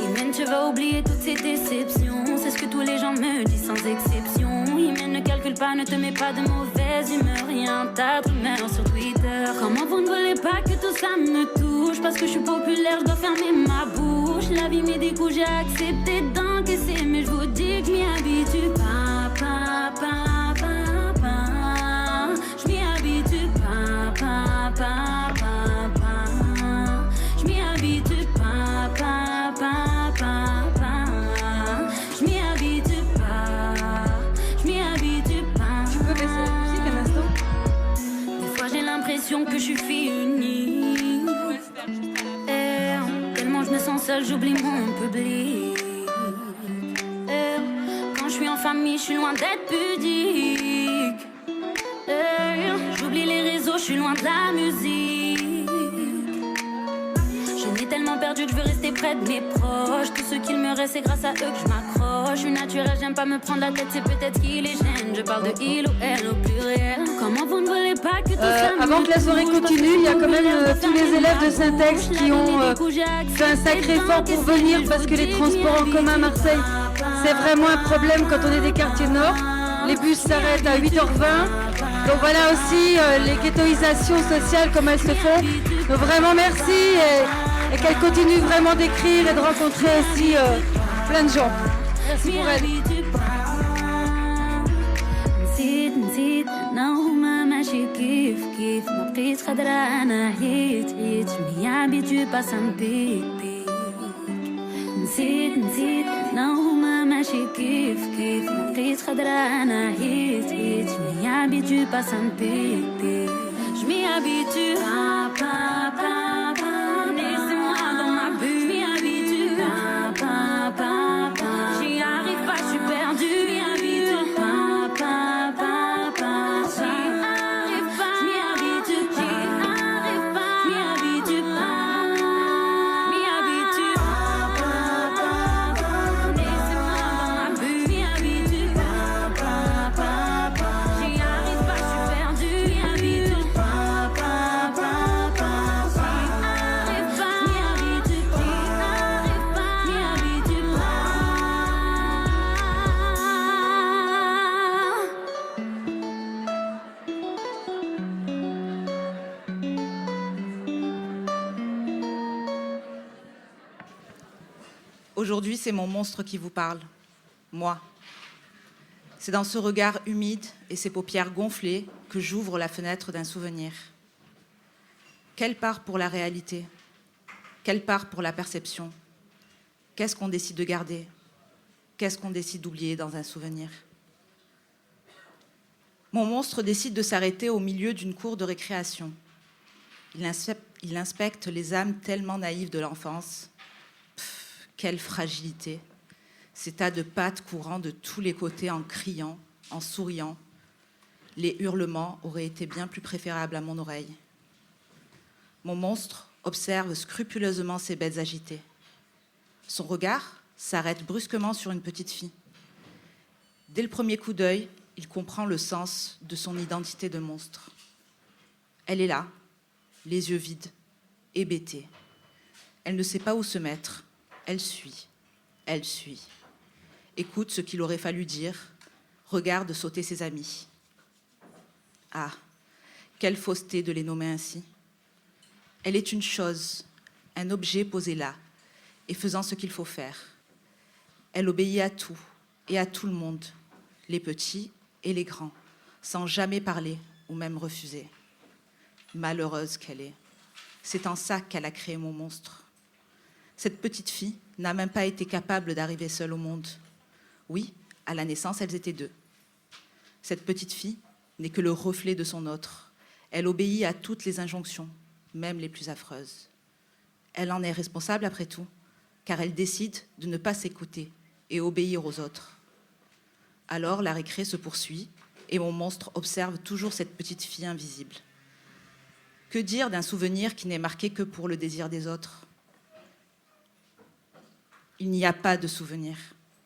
[SPEAKER 20] Imen, tu vas oublier toutes ces déceptions. C'est ce que tous les gens me disent sans exception. Imen, ne calcule pas, ne te mets pas de mauvaise humeur. Rien tas de rumeurs sur Twitter. Comment vous ne voulez pas que tout ça me touche? Parce que je suis populaire, je dois fermer ma bouche. La vie met des coups, j'ai accepté d'encaisser. Mais je vous dis que je m'y habitue pas, pas, pas, pas, pas. Je m'y habitue pas, pas, pas, pas, pas. Je m'y habitue pas, pas, pas, pas, pas. Je m'y habitue pas, je m'y habitue pas.
[SPEAKER 5] Tu peux baisser la musique un instant?
[SPEAKER 20] Des fois j'ai l'impression que je suis fille unique. Tellement je me sens seule, j'oublie mon public. Quand je suis en famille, je suis loin d'être pudique. J'oublie les réseaux, je suis loin de la musique. Je n'ai tellement perdu que je veux rester près de mes proches. Tout ce qu'il me reste, c'est grâce à eux que je m'accroche. Je suis naturelle, j'aime pas me prendre la tête, c'est peut-être qui les gêne. Je parle de il ou elle au pluriel. Comment vous ne voulez pas que tout ça
[SPEAKER 21] avant que la soirée continue, il y a quand même tous les élèves de Syntex qui ont fait un sacré effort pour venir parce que les transports en commun à Marseille, c'est vraiment un problème quand on est des quartiers nord. Les bus s'arrêtent à 8h20. Donc voilà aussi les ghettoisations sociales, comme elles se font. Donc vraiment merci et qu'elles continuent vraiment d'écrire et de rencontrer aussi plein de gens. Merci pour elles.
[SPEAKER 20] نسيت انا وما ماشي كيف ما بقيت قادرة انا عييت جميع عبيتو باس ان بيك نسيت انا وما ماشي كيف ما بقيت قادرة انا عييت جميع عبيتو باس ان بيك je m'y habitue pas pas pas pas laissez-moi dans ma bulle je m'y habitue pas pas pas pas j'y arrive pas je suis perdue je m'y habitue pas pas pas pas j'y arrive pas je m'y habitue j'y arrive pas je m'y habitue pas je m'y habitue pas pas pas laissez-moi dans ma bulle je m'y habitue pas pas pas pas j'y arrive pas je suis perdue je m'y habitue pas pas pas pas j'y arrive pas je m'y habitue j'y arrive pas je m'y habitue pas
[SPEAKER 22] Aujourd'hui, c'est mon monstre qui vous parle, moi. C'est dans ce regard humide et ces paupières gonflées que j'ouvre la fenêtre d'un souvenir. Quelle part pour la réalité? Quelle part pour la perception? Qu'est-ce qu'on décide de garder? Qu'est-ce qu'on décide d'oublier dans un souvenir? Mon monstre décide de s'arrêter au milieu d'une cour de récréation. Il inspecte les âmes tellement naïves de l'enfance. Quelle fragilité! Ces tas de pattes courant de tous les côtés en criant, en souriant. Les hurlements auraient été bien plus préférables à mon oreille. Mon monstre observe scrupuleusement ces bêtes agitées. Son regard s'arrête brusquement sur une petite fille. Dès le premier coup d'œil, il comprend le sens de son identité de monstre. Elle est là, les yeux vides, hébétée. Elle ne sait pas où se mettre. Elle suit. Écoute ce qu'il aurait fallu dire. Regarde sauter ses amis. Ah, quelle fausseté de les nommer ainsi. Elle est une chose, un objet posé là, et faisant ce qu'il faut faire. Elle obéit à tout et à tout le monde, les petits et les grands, sans jamais parler ou même refuser. Malheureuse qu'elle est. C'est en ça qu'elle a créé mon monstre. Cette petite fille n'a même pas été capable d'arriver seule au monde. Oui, à la naissance, elles étaient deux. Cette petite fille n'est que le reflet de son autre. Elle obéit à toutes les injonctions, même les plus affreuses. Elle en est responsable après tout, car elle décide de ne pas s'écouter et obéir aux autres. Alors la récré se poursuit et mon monstre observe toujours cette petite fille invisible. Que dire d'un souvenir qui n'est marqué que pour le désir des autres? Il n'y a pas de souvenir.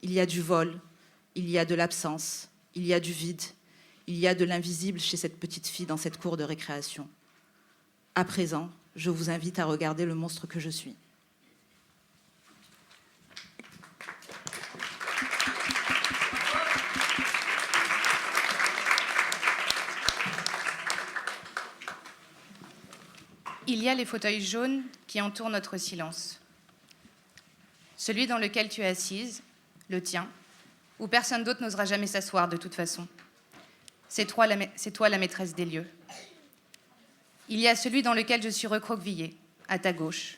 [SPEAKER 22] Il y a du vol, il y a de l'absence, il y a du vide, il y a de l'invisible chez cette petite fille dans cette cour de récréation. À présent, je vous invite à regarder le monstre que je suis.
[SPEAKER 2] Il y a les fauteuils jaunes qui entourent notre silence. Celui dans lequel tu es assise, le tien, où personne d'autre n'osera jamais s'asseoir de toute façon. C'est toi la maîtresse des lieux. Il y a celui dans lequel je suis recroquevillée, à ta gauche.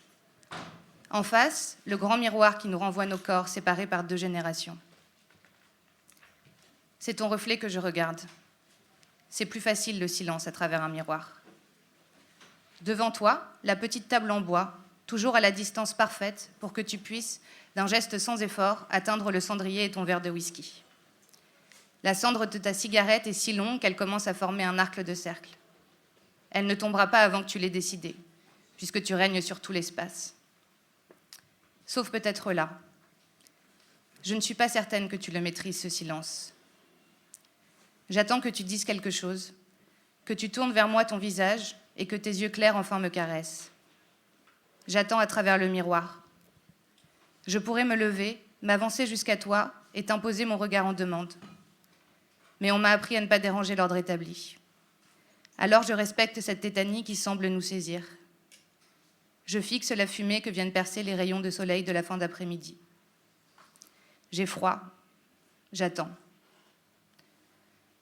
[SPEAKER 2] En face, le grand miroir qui nous renvoie nos corps séparés par 2 générations. C'est ton reflet que je regarde. C'est plus facile le silence à travers un miroir. Devant toi, la petite table en bois, toujours à la distance parfaite pour que tu puisses, d'un geste sans effort, atteindre le cendrier et ton verre de whisky. La cendre de ta cigarette est si longue qu'elle commence à former un arc de cercle. Elle ne tombera pas avant que tu l'aies décidé, puisque tu règnes sur tout l'espace. Sauf peut-être là. Je ne suis pas certaine que tu le maîtrises, ce silence. J'attends que tu dises quelque chose, que tu tournes vers moi ton visage et que tes yeux clairs enfin me caressent. J'attends à travers le miroir. Je pourrais me lever, m'avancer jusqu'à toi et t'imposer mon regard en demande. Mais on m'a appris à ne pas déranger l'ordre établi. Alors je respecte cette tétanie qui semble nous saisir. Je fixe la fumée que viennent percer les rayons de soleil de la fin d'après-midi. J'ai froid. J'attends.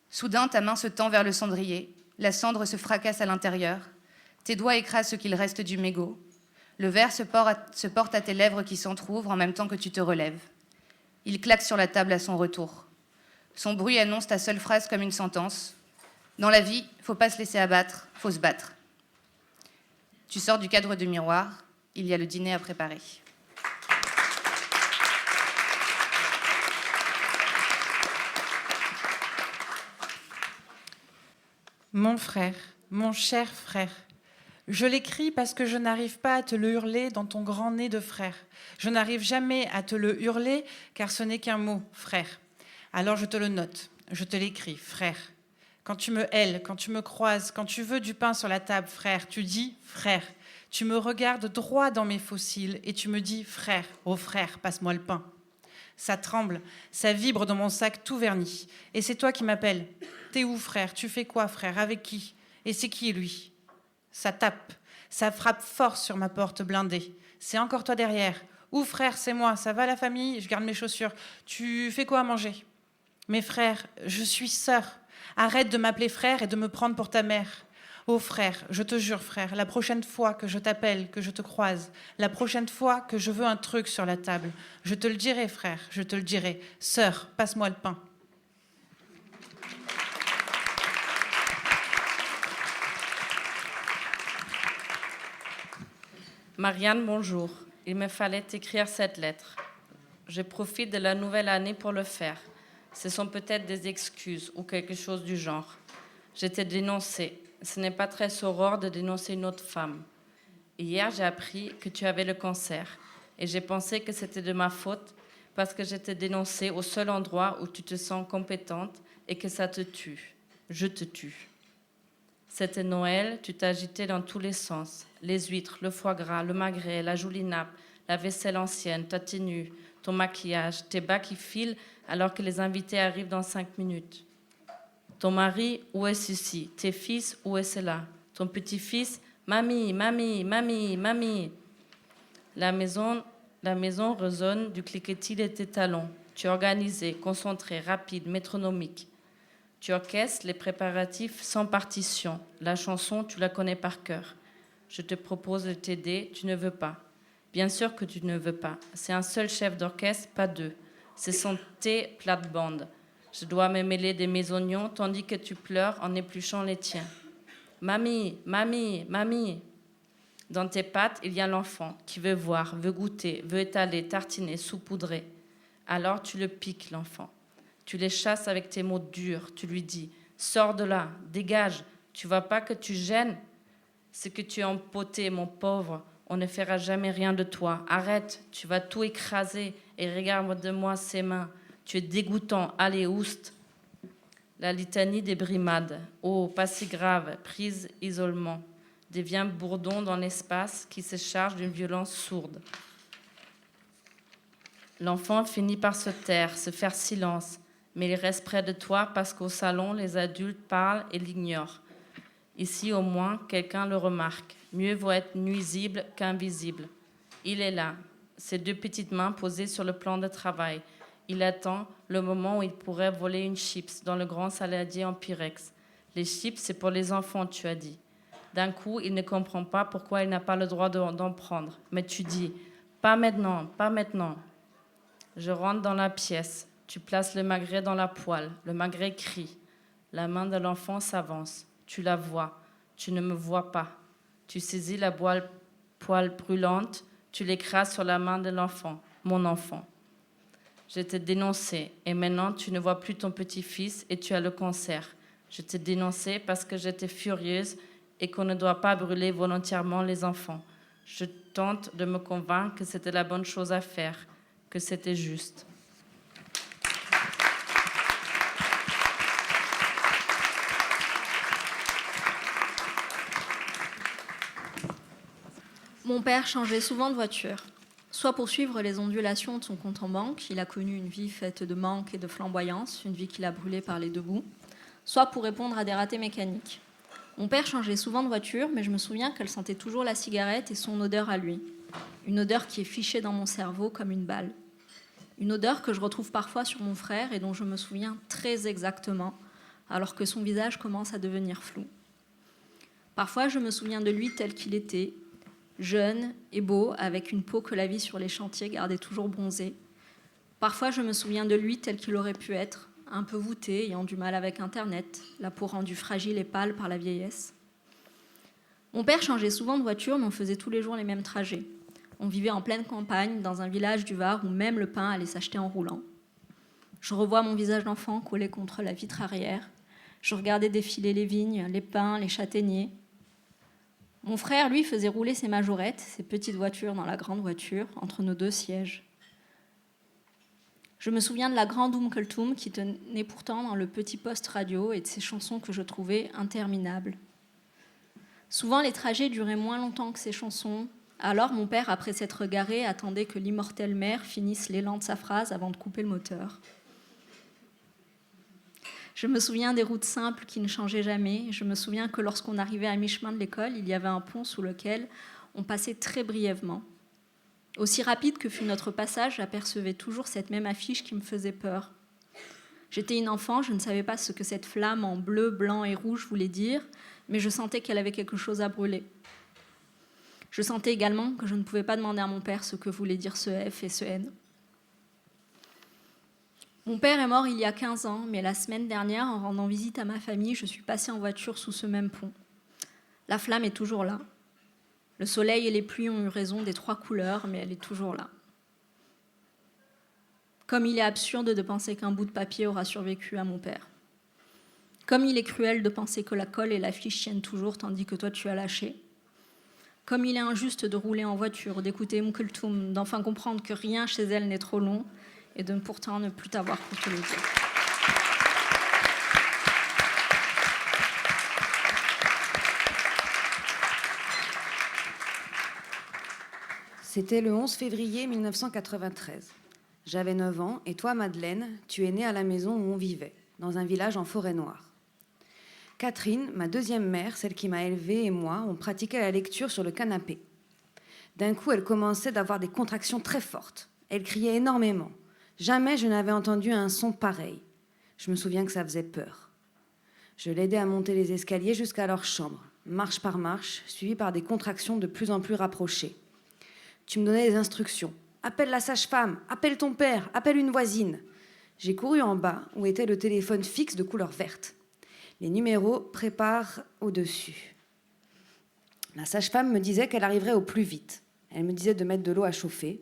[SPEAKER 2] Soudain, ta main se tend vers le cendrier. La cendre se fracasse à l'intérieur. Tes doigts écrasent ce qu'il reste du mégot. Le verre se porte à tes lèvres qui s'entr'ouvrent en même temps que tu te relèves. Il claque sur la table à son retour. Son bruit annonce ta seule phrase comme une sentence. Dans la vie, faut pas se laisser abattre, faut se battre. Tu sors du cadre du miroir. Il y a le dîner à préparer.
[SPEAKER 11] Mon frère, mon cher frère, je l'écris parce que je n'arrive pas à te le hurler dans ton grand nez de frère. Je n'arrive jamais à te le hurler car ce n'est qu'un mot, frère. Alors je te le note, je te l'écris, frère. Quand tu me hèles, quand tu me croises, quand tu veux du pain sur la table, frère, tu dis frère. Tu me regardes droit dans mes fossiles et tu me dis frère, oh frère, passe-moi le pain. Ça tremble, ça vibre dans mon sac tout verni. Et c'est toi qui m'appelles. T'es où, frère? Tu fais quoi, frère? Avec qui? Et c'est qui, lui? Ça tape, ça frappe fort sur ma porte blindée. C'est encore toi derrière. Où, frère? C'est moi. Ça va, la famille? Je garde mes chaussures. Tu fais quoi à manger? Mes frères, je suis sœur. Arrête de m'appeler frère et de me prendre pour ta mère. Oh frère, je te jure frère, la prochaine fois que je t'appelle, que je te croise, la prochaine fois que je veux un truc sur la table, je te le dirai frère, je te le dirai. Sœur, passe-moi le pain.
[SPEAKER 3] Marianne, bonjour. Il me fallait t'écrire cette lettre. Je profite de la nouvelle année pour le faire. Ce sont peut-être des excuses ou quelque chose du genre. Je t'ai dénoncé. Ce n'est pas très saurore de dénoncer une autre femme. Hier, j'ai appris que tu avais le cancer et j'ai pensé que c'était de ma faute parce que je t'ai dénoncé au seul endroit où tu te sens compétente et que ça te tue. Je te tue. C'était Noël, tu t'es agité dans tous les sens. Les huîtres, le foie gras, le magret, la jolie nappe, la vaisselle ancienne, ta tenue, ton maquillage, tes bas qui filent alors que les invités arrivent dans 5 minutes. Ton mari, où est ceci? Tes fils, où est cela? Ton petit-fils, mamie, mamie, mamie, mamie. La maison résonne du cliquetis de tes talons. Tu es organisé, concentré, rapide, métronomique. Tu orchestres les préparatifs sans partition. La chanson, tu la connais par cœur. Je te propose de t'aider, tu ne veux pas. Bien sûr que tu ne veux pas. C'est un seul chef d'orchestre, pas 2. Ce sont tes plates-bandes. Je dois me mêler de mes oignons tandis que tu pleures en épluchant les tiens. Mamie, mamie, mamie. Dans tes pattes, il y a l'enfant qui veut voir, veut goûter, veut étaler, tartiner, saupoudrer. Alors tu le piques, l'enfant. Tu les chasses avec tes mots durs. Tu lui dis « Sors de là, dégage, tu vois pas que tu gênes ?» Ce que tu as empoté, mon pauvre, on ne fera jamais rien de toi. Arrête, tu vas tout écraser et regarde-moi ces mains. Tu es dégoûtant, allez, oust. La litanie des brimades, oh, pas si grave, prise isolement, devient bourdon dans l'espace qui se charge d'une violence sourde. L'enfant finit par se taire, se faire silence, mais il reste près de toi parce qu'au salon, les adultes parlent et l'ignorent. Ici, au moins, quelqu'un le remarque. Mieux vaut être nuisible qu'invisible. Il est là, ses 2 petites mains posées sur le plan de travail. Il attend le moment où il pourrait voler une chips dans le grand saladier en pyrex. Les chips, c'est pour les enfants, tu as dit. D'un coup, il ne comprend pas pourquoi il n'a pas le droit d'en prendre. Mais tu dis, pas maintenant, pas maintenant. Je rentre dans la pièce. Tu places le magret dans la poêle. Le magret crie. La main de l'enfant s'avance. Tu la vois. Tu ne me vois pas. Tu saisis la poêle brûlante. Tu l'écrases sur la main de l'enfant, mon enfant. Je t'ai dénoncé et maintenant tu ne vois plus ton petit-fils et tu as le cancer. Je t'ai dénoncé parce que j'étais furieuse et qu'on ne doit pas brûler volontairement les enfants. Je tente de me convaincre que c'était la bonne chose à faire, que c'était juste.
[SPEAKER 7] Mon père changeait souvent de voiture. Soit pour suivre les ondulations de son compte en banque, il a connu une vie faite de manque et de flamboyance, une vie qu'il a brûlée par les 2 bouts, soit pour répondre à des ratés mécaniques. Mon père changeait souvent de voiture, mais je me souviens qu'elle sentait toujours la cigarette et son odeur à lui. Une odeur qui est fichée dans mon cerveau comme une balle. Une odeur que je retrouve parfois sur mon frère et dont je me souviens très exactement, alors que son visage commence à devenir flou. Parfois, je me souviens de lui tel qu'il était, jeune et beau, avec une peau que la vie sur les chantiers gardait toujours bronzée. Parfois, je me souviens de lui tel qu'il aurait pu être, un peu voûté, ayant du mal avec Internet, la peau rendue fragile et pâle par la vieillesse. Mon père changeait souvent de voiture, mais on faisait tous les jours les mêmes trajets. On vivait en pleine campagne, dans un village du Var où même le pain allait s'acheter en roulant. Je revois mon visage d'enfant collé contre la vitre arrière. Je regardais défiler les vignes, les pins, les châtaigniers. Mon frère, lui, faisait rouler ses majorettes, ses petites voitures dans la grande voiture, entre nos 2 sièges. Je me souviens de la grande Kulthum qui tenait pourtant dans le petit poste radio et de ses chansons que je trouvais interminables. Souvent, les trajets duraient moins longtemps que ces chansons. Alors, mon père, après s'être garé, attendait que l'immortelle mère finisse l'élan de sa phrase avant de couper le moteur. Je me souviens des routes simples qui ne changeaient jamais. Je me souviens que lorsqu'on arrivait à mi-chemin de l'école, il y avait un pont sous lequel on passait très brièvement. Aussi rapide que fut notre passage, j'apercevais toujours cette même affiche qui me faisait peur. J'étais une enfant, je ne savais pas ce que cette flamme en bleu, blanc et rouge voulait dire, mais je sentais qu'elle avait quelque chose à brûler. Je sentais également que je ne pouvais pas demander à mon père ce que voulait dire ce F et ce N. Mon père est mort il y a 15 ans, mais la semaine dernière, en rendant visite à ma famille, je suis passée en voiture sous ce même pont. La flamme est toujours là. Le soleil et les pluies ont eu raison des 3 couleurs, mais elle est toujours là. Comme il est absurde de penser qu'un bout de papier aura survécu à mon père. Comme il est cruel de penser que la colle et l'affiche tiennent toujours tandis que toi tu as lâché. Comme il est injuste de rouler en voiture, d'écouter Kulthum, d'enfin comprendre que rien chez elle n'est trop long, et de pourtant ne plus t'avoir pour te le dire.
[SPEAKER 9] C'était le 11 février 1993. J'avais 9 ans et toi, Madeleine, tu es née à la maison où on vivait, dans un village en forêt noire. Catherine, ma 2e mère, celle qui m'a élevée, et moi, on pratiquait la lecture sur le canapé. D'un coup, elle commençait d'avoir des contractions très fortes. Elle criait énormément. Jamais je n'avais entendu un son pareil. Je me souviens que ça faisait peur. Je l'aidais à monter les escaliers jusqu'à leur chambre, marche par marche, suivie par des contractions de plus en plus rapprochées. Tu me donnais des instructions. Appelle la sage-femme, appelle ton père, appelle une voisine. J'ai couru en bas où était le téléphone fixe de couleur verte. Les numéros préparent au-dessus. La sage-femme me disait qu'elle arriverait au plus vite. Elle me disait de mettre de l'eau à chauffer.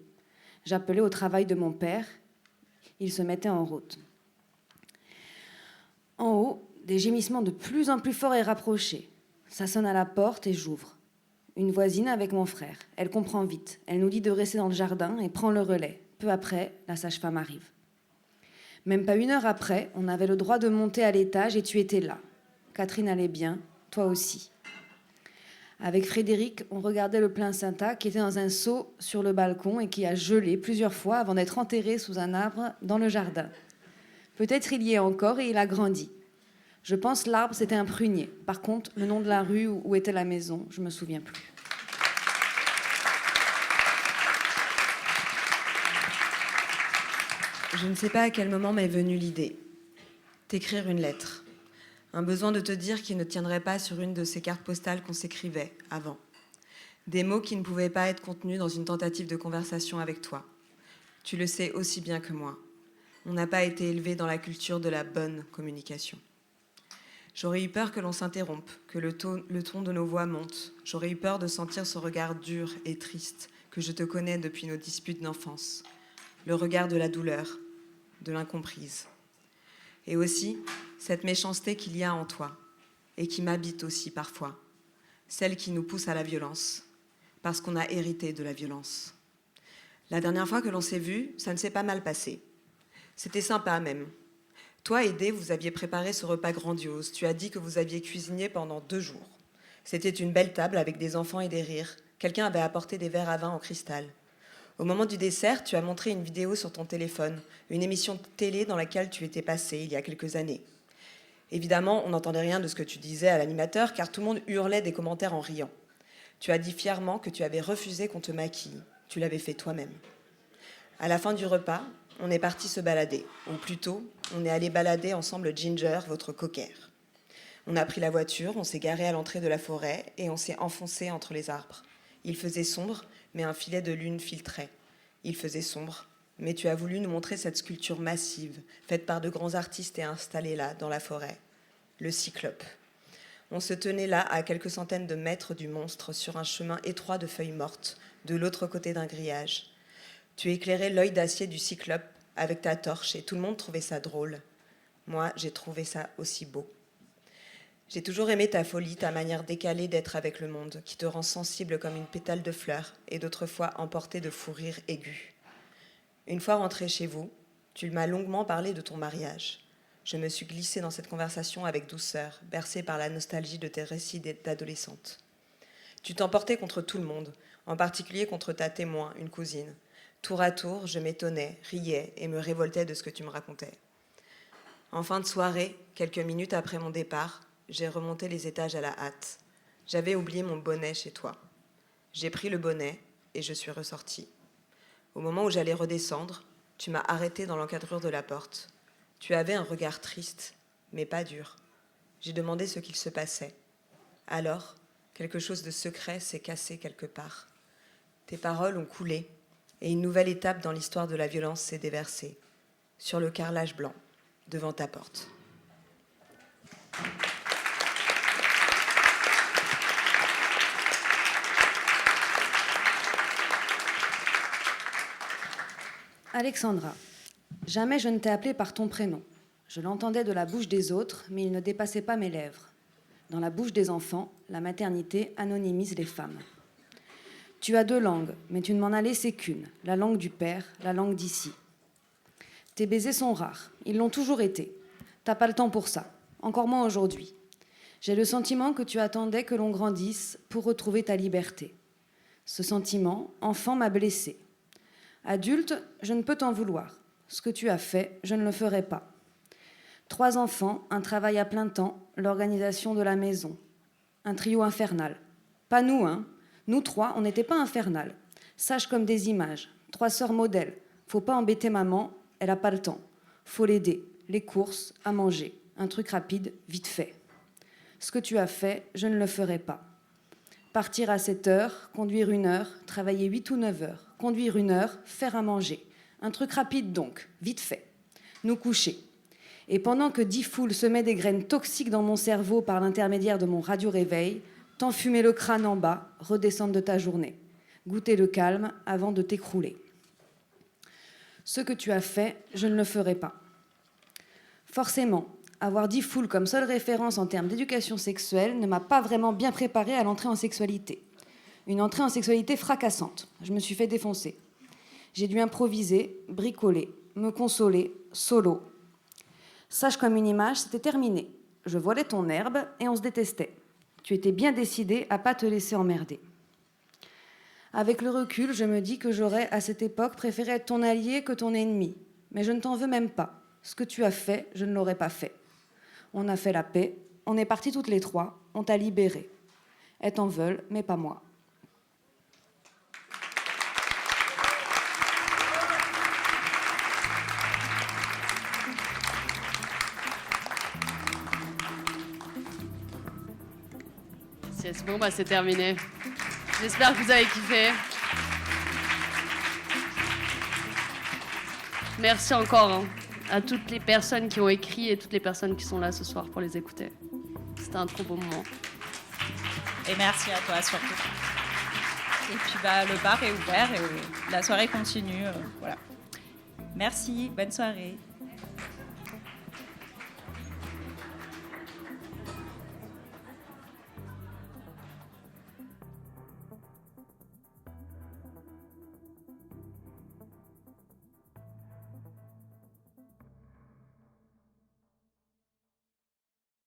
[SPEAKER 9] J'appelais au travail de mon père. Il se mettait en route. En haut, des gémissements de plus en plus forts et rapprochés. Ça sonne à la porte et j'ouvre. Une voisine avec mon frère. Elle comprend vite. Elle nous dit de rester dans le jardin et prend le relais. Peu après, la sage-femme arrive. Même pas 1 heure après, on avait le droit de monter à l'étage et tu étais là. Catherine allait bien, toi aussi. Avec Frédéric, on regardait le placenta qui était dans un seau sur le balcon et qui a gelé plusieurs fois avant d'être enterré sous un arbre dans le jardin. Peut-être il y est encore et il a grandi. Je pense l'arbre, c'était un prunier. Par contre, le nom de la rue où était la maison, je ne me souviens plus.
[SPEAKER 6] Je ne sais pas à quel moment m'est venue l'idée. T'écrire une lettre. Un besoin de te dire qu'il ne tiendrait pas sur une de ces cartes postales qu'on s'écrivait avant. Des mots qui ne pouvaient pas être contenus dans une tentative de conversation avec toi. Tu le sais aussi bien que moi. On n'a pas été élevé dans la culture de la bonne communication. J'aurais eu peur que l'on s'interrompe, que le ton de nos voix monte. J'aurais eu peur de sentir ce regard dur et triste que je te connais depuis nos disputes d'enfance. Le regard de la douleur, de l'incomprise. Et aussi, cette méchanceté qu'il y a en toi, et qui m'habite aussi parfois. Celle qui nous pousse à la violence, parce qu'on a hérité de la violence. La dernière fois que l'on s'est vus, ça ne s'est pas mal passé. C'était sympa même. Toi et Dé, vous aviez préparé ce repas grandiose. Tu as dit que vous aviez cuisiné pendant 2 jours. C'était une belle table avec des enfants et des rires. Quelqu'un avait apporté des verres à vin en cristal. Au moment du dessert, tu as montré une vidéo sur ton téléphone, une émission de télé dans laquelle tu étais passé il y a quelques années. Évidemment, on n'entendait rien de ce que tu disais à l'animateur, car tout le monde hurlait des commentaires en riant. Tu as dit fièrement que tu avais refusé qu'on te maquille. Tu l'avais fait toi-même. À la fin du repas, on est parti se balader. Ou plutôt, on est allé balader ensemble Ginger, votre cocker. On a pris la voiture, on s'est garé à l'entrée de la forêt et on s'est enfoncé entre les arbres. Il faisait sombre, mais un filet de lune filtrait. Il faisait sombre, mais tu as voulu nous montrer cette sculpture massive, faite par de grands artistes et installée là, dans la forêt. Le Cyclope. On se tenait là, à quelques centaines de mètres du monstre, sur un chemin étroit de feuilles mortes, de l'autre côté d'un grillage. Tu éclairais l'œil d'acier du Cyclope avec ta torche et tout le monde trouvait ça drôle. Moi, j'ai trouvé ça aussi beau. J'ai toujours aimé ta folie, ta manière décalée d'être avec le monde, qui te rend sensible comme une pétale de fleur et d'autres fois emportée de fous rires aigus. Une fois rentrée chez vous, tu m'as longuement parlé de ton mariage. Je me suis glissée dans cette conversation avec douceur, bercée par la nostalgie de tes récits d'adolescente. Tu t'emportais contre tout le monde, en particulier contre ta témoin, une cousine. Tour à tour, je m'étonnais, riais et me révoltais de ce que tu me racontais. En fin de soirée, quelques minutes après mon départ, j'ai remonté les étages à la hâte. J'avais oublié mon bonnet chez toi. J'ai pris le bonnet et je suis ressortie. Au moment où j'allais redescendre, tu m'as arrêtée dans l'encadrure de la porte. Tu avais un regard triste, mais pas dur. J'ai demandé ce qu'il se passait. Alors, quelque chose de secret s'est cassé quelque part. Tes paroles ont coulé et une nouvelle étape dans l'histoire de la violence s'est déversée, sur le carrelage blanc, devant ta porte.
[SPEAKER 9] Alexandra, jamais je ne t'ai appelée par ton prénom. Je l'entendais de la bouche des autres, mais il ne dépassait pas mes lèvres. Dans la bouche des enfants, la maternité anonymise les femmes. Tu as 2 langues, mais tu ne m'en as laissé qu'une, la langue du père, la langue d'ici. Tes baisers sont rares, ils l'ont toujours été. T'as pas le temps pour ça, encore moins aujourd'hui. J'ai le sentiment que tu attendais que l'on grandisse pour retrouver ta liberté. Ce sentiment, enfant, m'a blessée. Adulte, je ne peux t'en vouloir. Ce que tu as fait, je ne le ferai pas. 3 enfants, un travail à plein temps, l'organisation de la maison. Un trio infernal. Pas nous, hein. Nous 3, on n'était pas infernal. Sages comme des images. 3 sœurs modèles. Faut pas embêter maman, elle a pas le temps. Faut l'aider. Les courses, à manger. Un truc rapide, vite fait. Ce que tu as fait, je ne le ferai pas. Partir à 7 heures, conduire 1 heure, travailler 8 ou 9 heures. Conduire 1 heure, faire à manger. Un truc rapide donc, vite fait. Nous coucher. Et pendant que 10 foules semaient des graines toxiques dans mon cerveau par l'intermédiaire de mon radio-réveil, t'enfumer le crâne en bas, redescendre de ta journée. Goûter le calme avant de t'écrouler. Ce que tu as fait, je ne le ferai pas. Forcément, avoir 10 foules comme seule référence en termes d'éducation sexuelle ne m'a pas vraiment bien préparée à l'entrée en sexualité. Une entrée en sexualité fracassante. Je me suis fait défoncer. J'ai dû improviser, bricoler, me consoler, solo. Sage comme une image, c'était terminé. Je voilais ton herbe et on se détestait. Tu étais bien décidé à pas te laisser emmerder. Avec le recul, je me dis que j'aurais, à cette époque, préféré être ton allié que ton ennemi. Mais je ne t'en veux même pas. Ce que tu as fait, je ne l'aurais pas fait. On a fait la paix, on est partis toutes les trois, on t'a libérée. Elles t'en veulent, mais pas moi.
[SPEAKER 8] C'est bon, c'est terminé. J'espère que vous avez kiffé. Merci encore à toutes les personnes qui ont écrit et toutes les personnes qui sont là ce soir pour les écouter. C'était un trop beau moment.
[SPEAKER 10] Et merci à toi surtout. Et puis le bar est ouvert et la soirée continue. Voilà. Merci, bonne soirée.